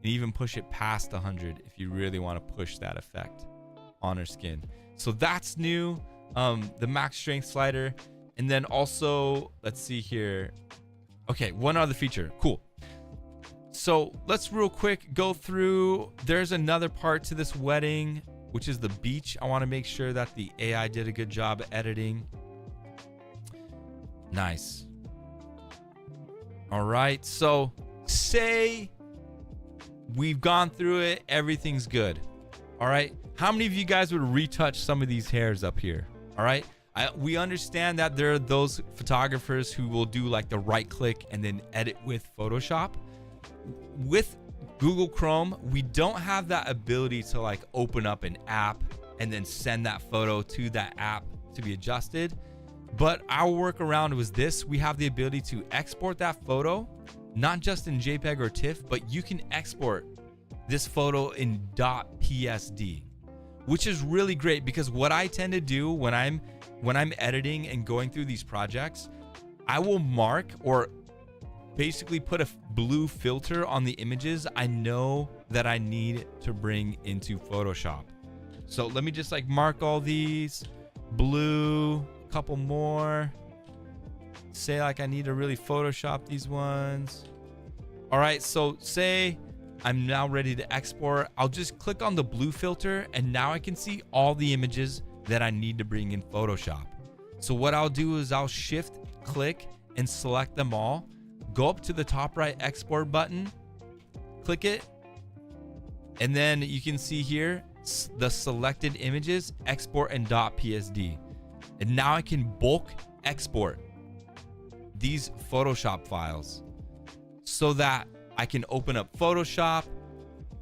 and even push it past 100 if you really want to push that effect on her skin. So that's new, the max strength slider. And then also, let's see here. Okay, one other feature. Cool. So let's real quick go through. There's another part to this wedding, which is the beach. I want to make sure that the AI did a good job editing. Nice. All right, so say we've gone through it, everything's good. All right, how many of you guys would retouch some of these hairs up here? All right, we understand that there are those photographers who will do like the right click and then edit with Photoshop. With Google Chrome, we don't have that ability to like open up an app and then send that photo to that app to be adjusted. But our workaround was this: we have the ability to export that photo, not just in JPEG or TIFF, but you can export this photo in .psd, which is really great, because what I tend to do when I'm editing and going through these projects, I will mark or basically put a blue filter on the images I know that I need to bring into Photoshop. So let me just like mark all these blue, couple more, say like I need to really Photoshop these ones. All right, so say I'm now ready to export. I'll just click on the blue filter and now I can see all the images that I need to bring in Photoshop. So what I'll do is I'll shift click and select them all, go up to the top right export button, click it, and then you can see here the selected images export in .psd. And now I can bulk export these Photoshop files so that I can open up Photoshop,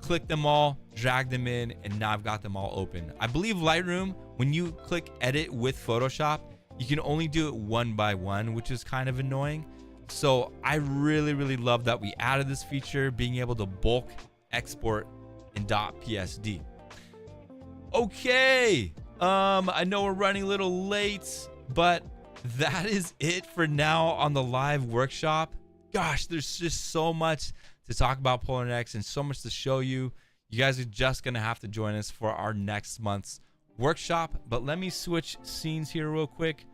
click them all, drag them in, and now I've got them all open. I believe Lightroom, when you click edit with Photoshop, you can only do it one by one, which is kind of annoying. So I really, really love that we added this feature, being able to bulk export in .psd. Okay. I know we're running a little late, but that is it for now on the live workshop. Gosh, there's just so much to talk about Polarr Next and so much to show you. You guys are just going to have to join us for our next month's workshop. But let me switch scenes here real quick.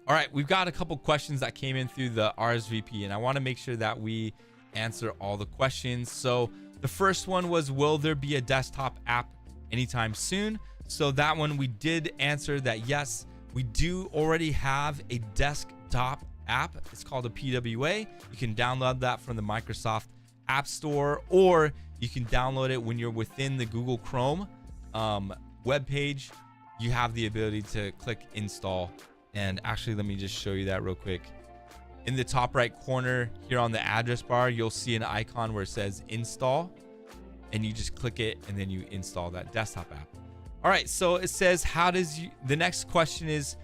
All right, we've got a couple questions that came in through the RSVP, and I want to make sure that we answer all the questions. So the first one was, will there be a desktop app anytime soon? So that one we did answer that yes, we do already have a desktop app. It's called a PWA. You can download that from the Microsoft App Store, or you can download it when you're within the Google Chrome web page. You have the ability to click install. And actually, let me just show you that real quick. In the top right corner here on the address bar, you'll see an icon where it says install, and you just click it and then you install that desktop app. All right, so it says, how does you, the next question is,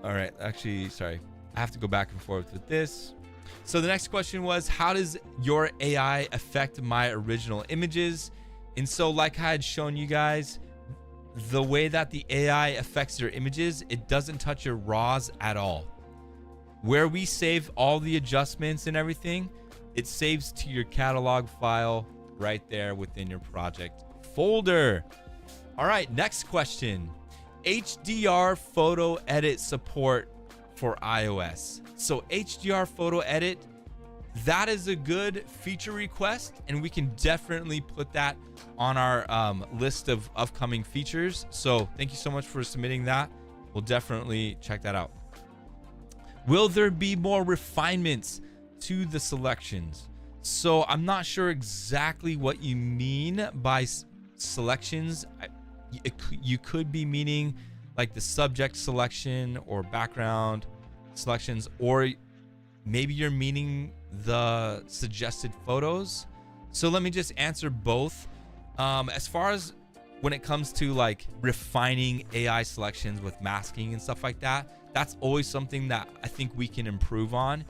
all right, actually, sorry, I have to go back and forth with this. So the next question was, how does your AI affect my original images? And so like I had shown you guys, the way that the AI affects your images, it doesn't touch your RAWs at all. Where we save all the adjustments and everything, it saves to your catalog file right there within your project folder. All right, next question. HDR photo edit support for iOS. So HDR photo edit, that is a good feature request, and we can definitely put that on our list of upcoming features. So thank you so much for submitting that. We'll definitely check that out. Will there be more refinements to the selections? So I'm not sure exactly what you mean by selections. You could be meaning like the subject selection or background selections, or maybe you're meaning the suggested photos. So let me just answer both. As far as when it comes to like refining AI selections with masking and stuff like that, that's always something that I think we can improve on,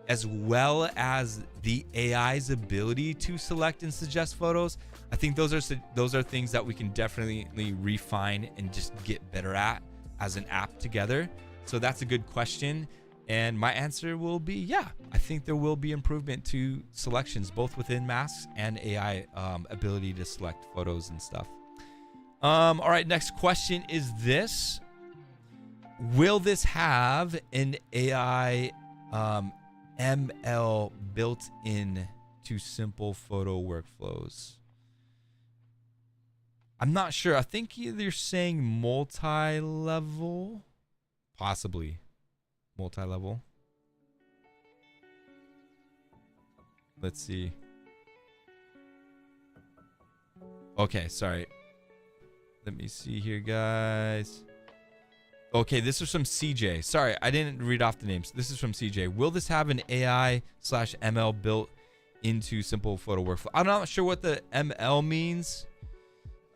as well as the AI's ability to select and suggest photos. I think those are things that we can definitely refine and just get better at as an app together. So that's a good question. And my answer will be, yeah, I think there will be improvement to selections, both within masks and AI ability to select photos and stuff. All right, next question is this. Will this have an AI ML built in to simple photo workflows? I'm not sure. I think you're saying multi-level, possibly multi-level. Let's see. Okay, sorry. Let me see here, guys. Okay, this is from CJ. Sorry, I didn't read off the names. This is from CJ. Will this have an AI/ML built into simple photo workflow? I'm not sure what the ML means.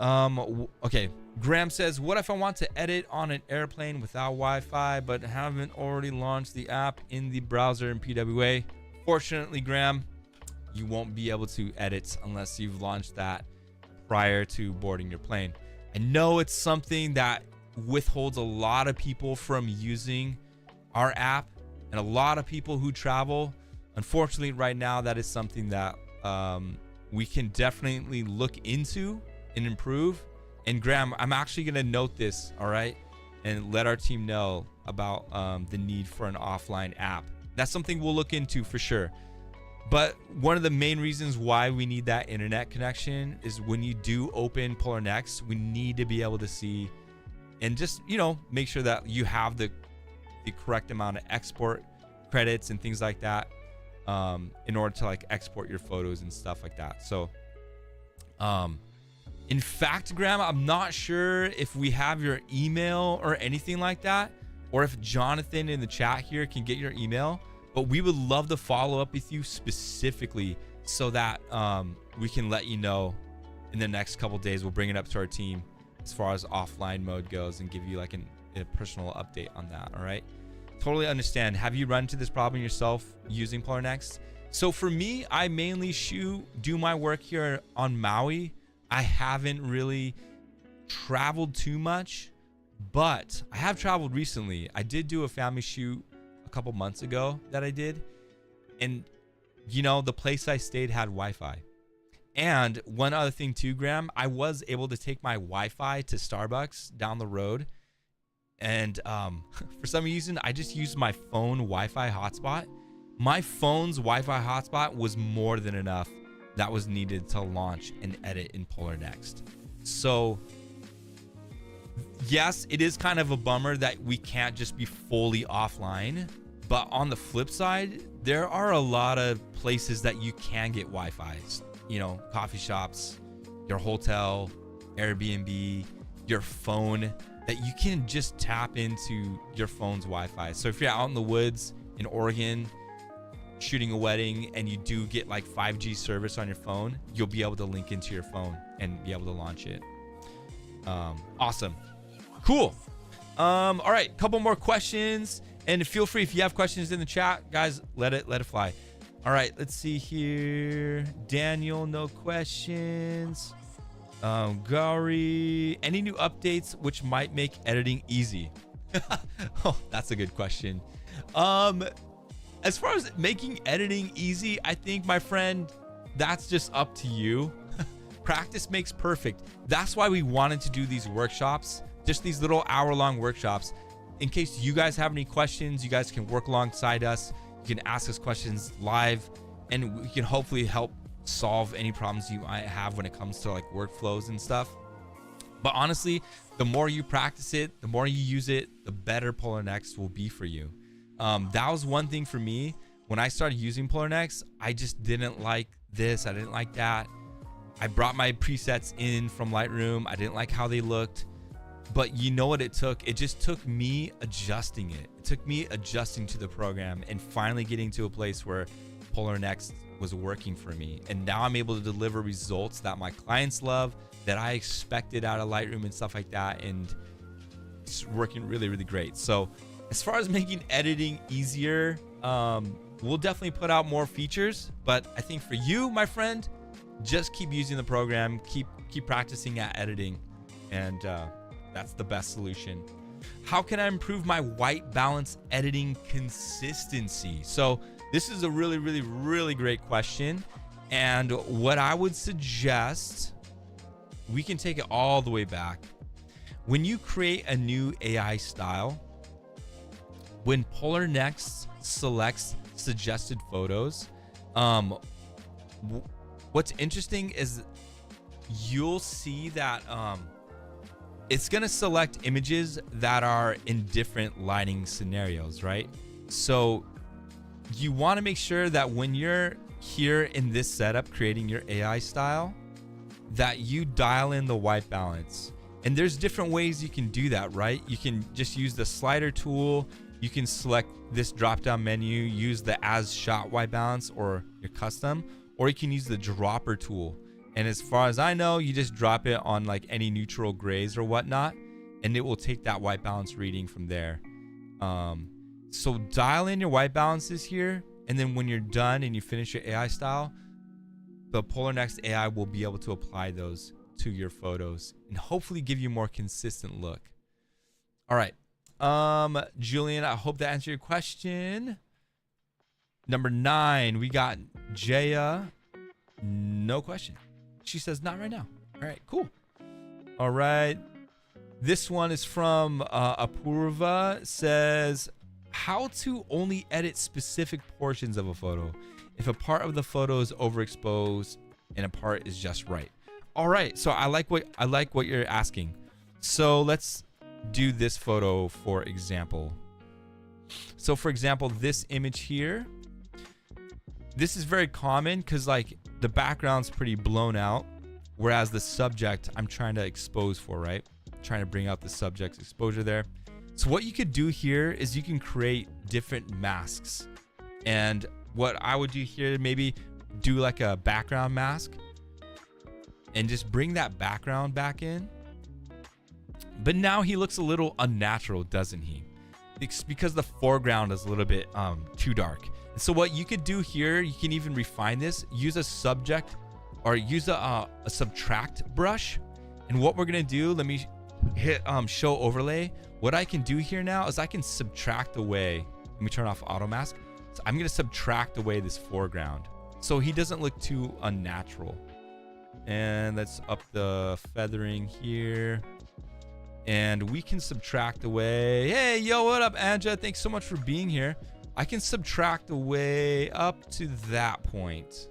Okay. Graham says, what if I want to edit on an airplane without Wi-Fi, but haven't already launched the app in the browser in PWA? Fortunately, Graham, you won't be able to edit unless you've launched that prior to boarding your plane. I know it's something that withholds a lot of people from using our app, and a lot of people who travel. Unfortunately, right now, that is something that we can definitely look into and improve. And Graham, I'm actually going to note this, all right, and let our team know about the need for an offline app. That's something we'll look into for sure. But one of the main reasons why we need that internet connection is when you do open Polarr Next, we need to be able to see and just, you know, make sure that you have the correct amount of export credits and things like that in order to like export your photos and stuff like that. So, in fact, Graham, I'm not sure if we have your email or anything like that, or if Jonathan in the chat here can get your email, but we would love to follow up with you specifically so that we can let you know in the next couple days. We'll bring it up to our team as far as offline mode goes and give you like a personal update on that. All right. Totally understand. Have you run into this problem yourself using Polarr Next? So for me, I mainly do my work here on Maui. I haven't really traveled too much, but I have traveled recently. I did do a family shoot a couple months ago that I did. And, you know, the place I stayed had Wi-Fi. And one other thing too, Graham, I was able to take my Wi-Fi to Starbucks down the road. And for some reason, I just used my phone Wi-Fi hotspot. My phone's Wi-Fi hotspot was more than enough that was needed to launch and edit in Polarr Next. So yes, it is kind of a bummer that we can't just be fully offline. But on the flip side, there are a lot of places that you can get Wi-Fi. You know, coffee shops, your hotel, Airbnb, your phone, that you can just tap into your phone's Wi-Fi. So if you're out in the woods in Oregon shooting a wedding and you do get like 5G service on your phone, you'll be able to link into your phone and be able to launch it. Awesome. Cool. All right, couple more questions, and feel free if you have questions in the chat, guys, let it fly. All right, let's see here. Daniel, no questions. Gary, any new updates which might make editing easy? Oh, that's a good question. As far as making editing easy, I think, my friend, that's just up to you. Practice makes perfect. That's why we wanted to do these workshops, just these little hour-long workshops. In case you guys have any questions, you guys can work alongside us. You can ask us questions live, and we can hopefully help solve any problems you might have when it comes to like workflows and stuff. But honestly, the more you practice it, the more you use it, the better Polarr Next will be for you. That was one thing for me when I started using Polarr Next. I just didn't like this, I didn't like that. I brought my presets in from Lightroom. I didn't like how they looked. But you know what it took? It just took me adjusting it. It took me adjusting to the program and finally getting to a place where Polarr Next was working for me. And now I'm able to deliver results that my clients love, that I expected out of Lightroom and stuff like that. And it's working really, really great. So as far as making editing easier, we'll definitely put out more features. But I think for you, my friend, just keep using the program, keep practicing at editing, and that's the best solution. How can I improve my white balance editing consistency? So this is a really, really, really great question. And what I would suggest, we can take it all the way back. When you create a new AI style, when Polarr Next selects suggested photos, what's interesting is you'll see that it's going to select images that are in different lighting scenarios, right? So you want to make sure that when you're here in this setup, creating your AI style, that you dial in the white balance. And there's different ways you can do that, right? You can just use the slider tool. You can select this drop-down menu, use the as shot white balance or your custom, or you can use the dropper tool. And as far as I know, you just drop it on like any neutral grays or whatnot, and it will take that white balance reading from there. So dial in your white balances here, and then when you're done and you finish your AI style, the Polarr Next AI will be able to apply those to your photos and hopefully give you a more consistent look. All right. Julian, I hope that answered your question. Number 9, we got Jaya. No question. She says not right now. All right, cool. All right. This one is from Apurva. Says, how to only edit specific portions of a photo if a part of the photo is overexposed and a part is just right. All right, so I like what you're asking. So let's do this photo for example. So for example, this image here, this is very common because like the background's pretty blown out, whereas the subject I'm trying to expose for, right? Trying to bring out the subject's exposure there. So what you could do here is you can create different masks. And what I would do here, maybe do like a background mask and just bring that background back in. But now he looks a little unnatural, doesn't he? It's because the foreground is a little bit too dark. And so what you could do here, you can even refine this, use a subject or use a subtract brush. And what we're gonna do, let me hit show overlay. What I can do here now is I can subtract away. Let me turn off auto mask. So I'm gonna subtract away this foreground so he doesn't look too unnatural. And let's up the feathering here. And we can subtract away. Hey, yo, what up, Anja? Thanks so much for being here. I can subtract away up to that point.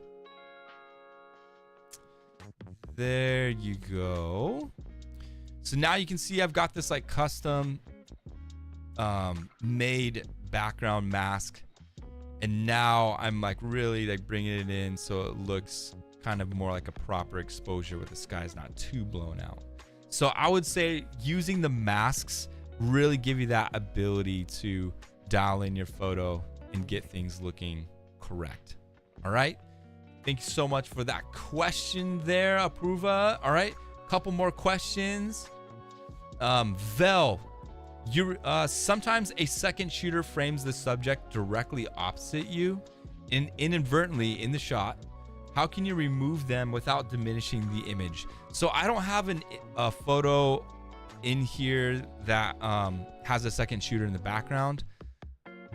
There you go. So now you can see I've got this like custom made background mask. And now I'm like really like bringing it in so it looks kind of more like a proper exposure where the sky's not too blown out. So I would say using the masks really give you that ability to dial in your photo and get things looking correct. All right. Thank you so much for that question there, Apruva. All right. Couple more questions. Vel, sometimes a second shooter frames the subject directly opposite you and inadvertently in the shot. How can you remove them without diminishing the image? So I don't have a photo in here that has a second shooter in the background,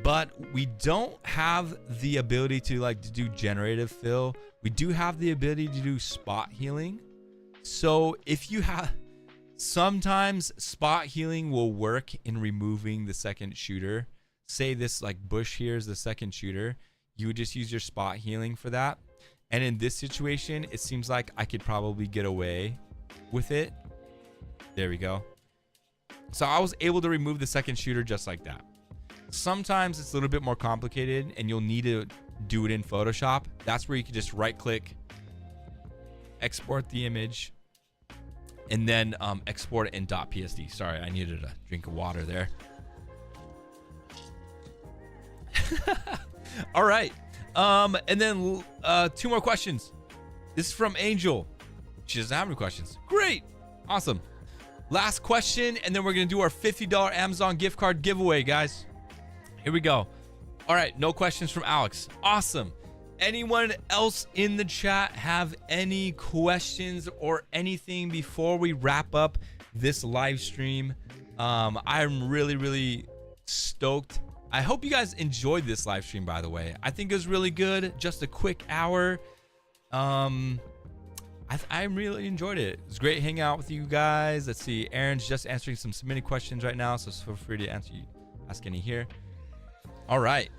but we don't have the ability to do generative fill. We do have the ability to do spot healing. So if you have, sometimes spot healing will work in removing the second shooter. Say this like bush here is the second shooter. You would just use your spot healing for that. And in this situation, it seems like I could probably get away with it. There we go. So I was able to remove the second shooter just like that. Sometimes it's a little bit more complicated and you'll need to do it in Photoshop. That's where you can just right click, export the image, and then export it in .psd. Sorry, I needed a drink of water there. All right. And then 2 more questions. This is from Angel. She doesn't have any questions. Great. Awesome. Last question, and then we're going to do our $50 Amazon gift card giveaway, guys. Here we go. All right. No questions from Alex. Awesome. Anyone else in the chat have any questions or anything before we wrap up this live stream? I'm really, really stoked. I hope you guys enjoyed this live stream, by the way. I think it was really good. Just a quick hour. I really enjoyed it. It was great hanging out with you guys. Let's see. Aaron's just answering some submitted questions right now, so feel free to ask any here. All right.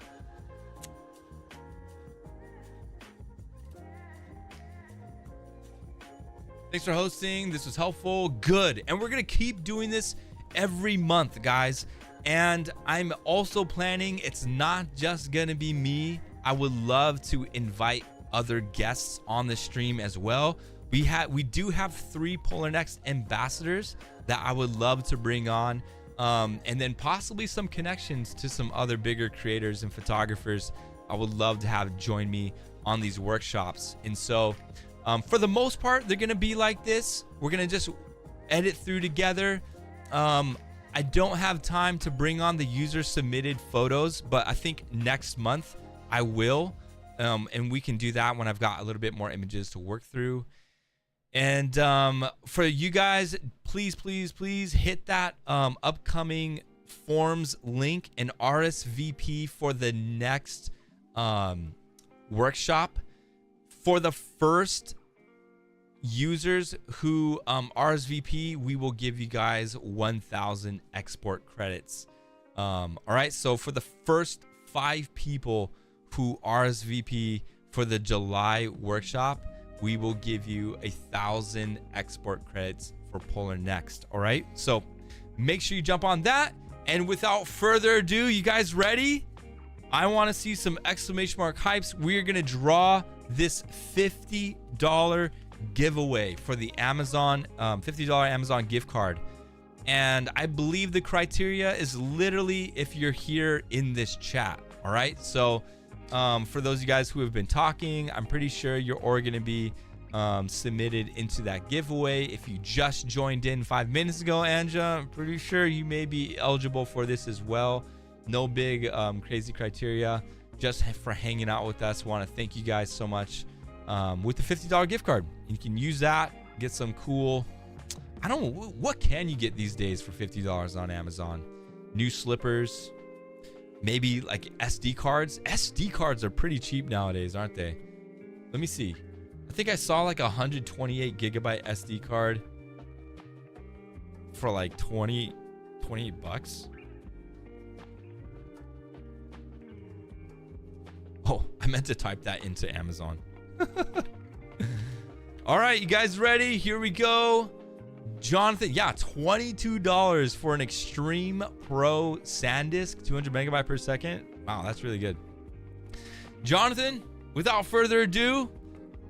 Thanks for hosting. This was helpful. Good. And we're going to keep doing this every month, guys. And I'm also planning, it's not just going to be me. I would love to invite other guests on the stream as well. We do have 3 Polarr Next ambassadors that I would love to bring on, and then possibly some connections to some other bigger creators and photographers I would love to have join me on these workshops. And so for the most part, they're gonna be like this. We're gonna just edit through together. I don't have time to bring on the user submitted photos, but I think next month I will, and we can do that when I've got a little bit more images to work through. And for you guys, please hit that upcoming forms link and RSVP for the next workshop. For the first users who RSVP, we will give you guys 1,000 export credits. All right, so for the first 5 people who RSVP for the July workshop, we will give you 1,000 export credits for Polarr Next. All right, so make sure you jump on that. And without further ado, you guys ready? I want to see some exclamation mark hypes. We are going to draw this $50 giveaway for the Amazon $50 Amazon gift card. And I believe the criteria is literally if you're here in this chat. All right, so for those of you guys who have been talking, I'm pretty sure you're all going to be submitted into that giveaway. If you just joined in 5 minutes ago, Anja, I'm pretty sure you may be eligible for this as well. No big crazy criteria, just for hanging out with us. Want to thank you guys so much with the $50 gift card. You can use that, get some cool, I don't know, what can you get these days for $50 on Amazon? New slippers, maybe like SD cards. SD cards are pretty cheap nowadays, aren't they? Let me see. I think I saw like a 128 gigabyte SD card for like 28 bucks. Oh, I meant to type that into Amazon. All right, you guys ready? Here we go. Jonathan, yeah, $22 for an Extreme Pro SanDisk, 200 megabyte per second. Wow, that's really good. Jonathan, without further ado,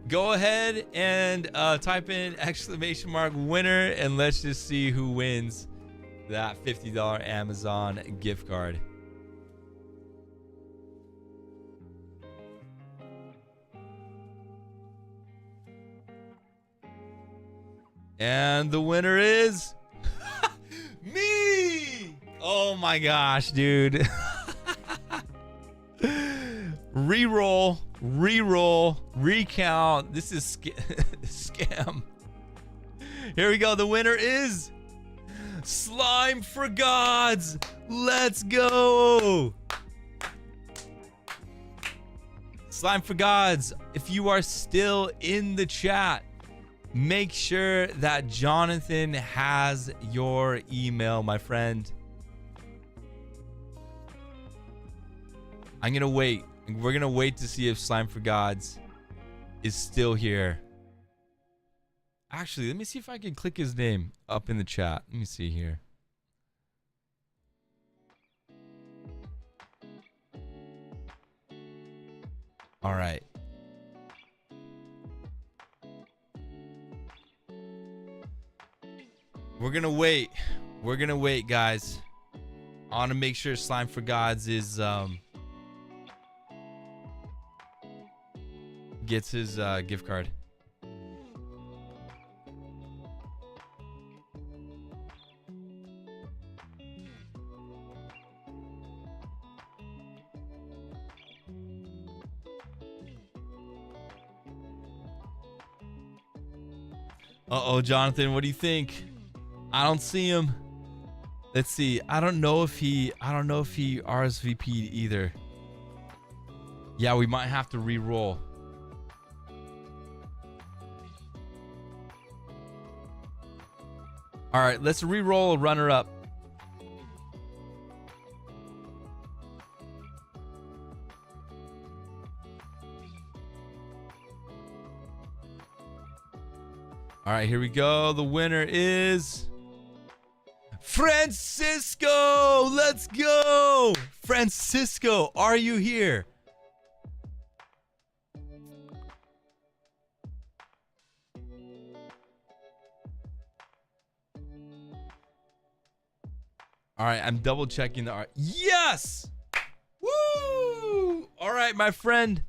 go ahead and type in exclamation mark winner, and let's just see who wins that $50 Amazon gift card. And the winner is me. Oh my gosh, dude. Reroll, recount. This is scam. Here we go. The winner is Slime for Gods. Let's go. Slime for Gods, if you are still in the chat, make sure that Jonathan has your email, my friend. I'm gonna wait. We're gonna wait to see if Slime for Gods is still here. Actually, let me see if I can click his name up in the chat. Let me see here. All right. We're gonna wait. We're gonna wait, guys. I want to make sure Slime for Gods is gets his gift card. Uh-oh, Jonathan, what do you think? I don't see him. Let's see. I don't know if he RSVP'd either. Yeah, we might have to re-roll. All right, let's re-roll a runner-up. All right, here we go. The winner is Francisco. Let's go. Francisco, are you here? All right, I'm double checking the art. Yes! Woo! All right, my friend.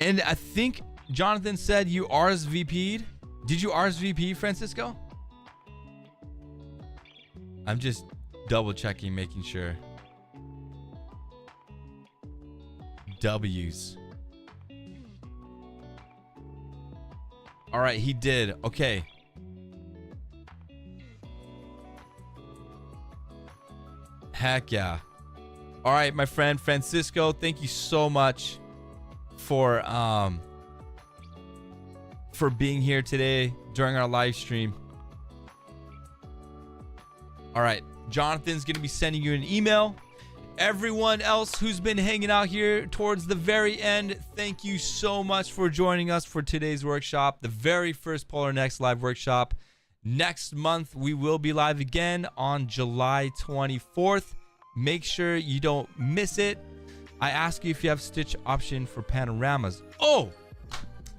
And I think Jonathan said you RSVP'd. Did you RSVP, Francisco? I'm just double checking, making sure. W's. All right, he did. Okay. Heck yeah. All right, my friend Francisco, thank you so much for being here today during our live stream. All right, Jonathan's going to be sending you an email. Everyone else who's been hanging out here towards the very end, thank you so much for joining us for today's workshop, the very first Polarr Next live workshop. Next month, we will be live again on July 24th. Make sure you don't miss it. I ask you if you have stitch option for panoramas. Oh,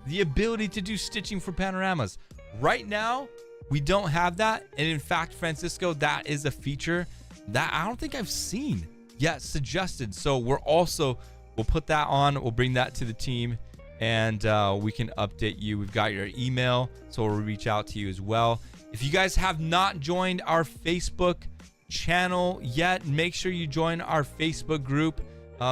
the ability to do stitching for panoramas. Right now, we don't have that. And in fact, Francisco, that is a feature that I don't think I've seen yet suggested. So we'll put that on. We'll bring that to the team and we can update you. We've got your email, so we'll reach out to you as well. If you guys have not joined our Facebook channel yet, make sure you join our Facebook group.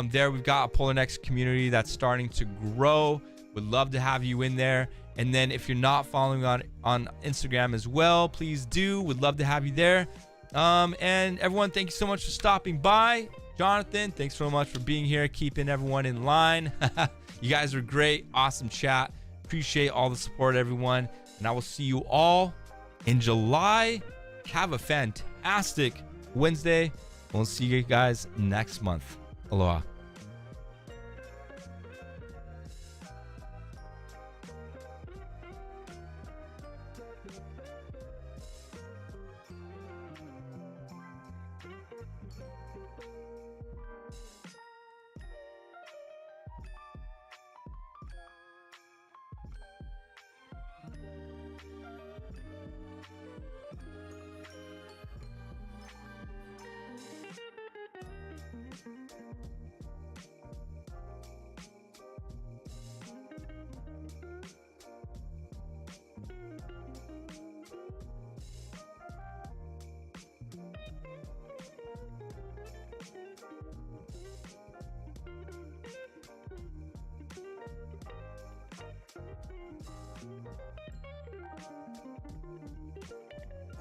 There we've got a Polarr Next community that's starting to grow. Would love to have you in there. And then if you're not following on Instagram as well, please do. Would love to have you there. And everyone, thank you so much for stopping by. Jonathan, thanks so much for being here, keeping everyone in line. You guys are great. Awesome chat. Appreciate all the support, everyone. And I will see you all in July. Have a fantastic Wednesday. We'll see you guys next month. Aloha.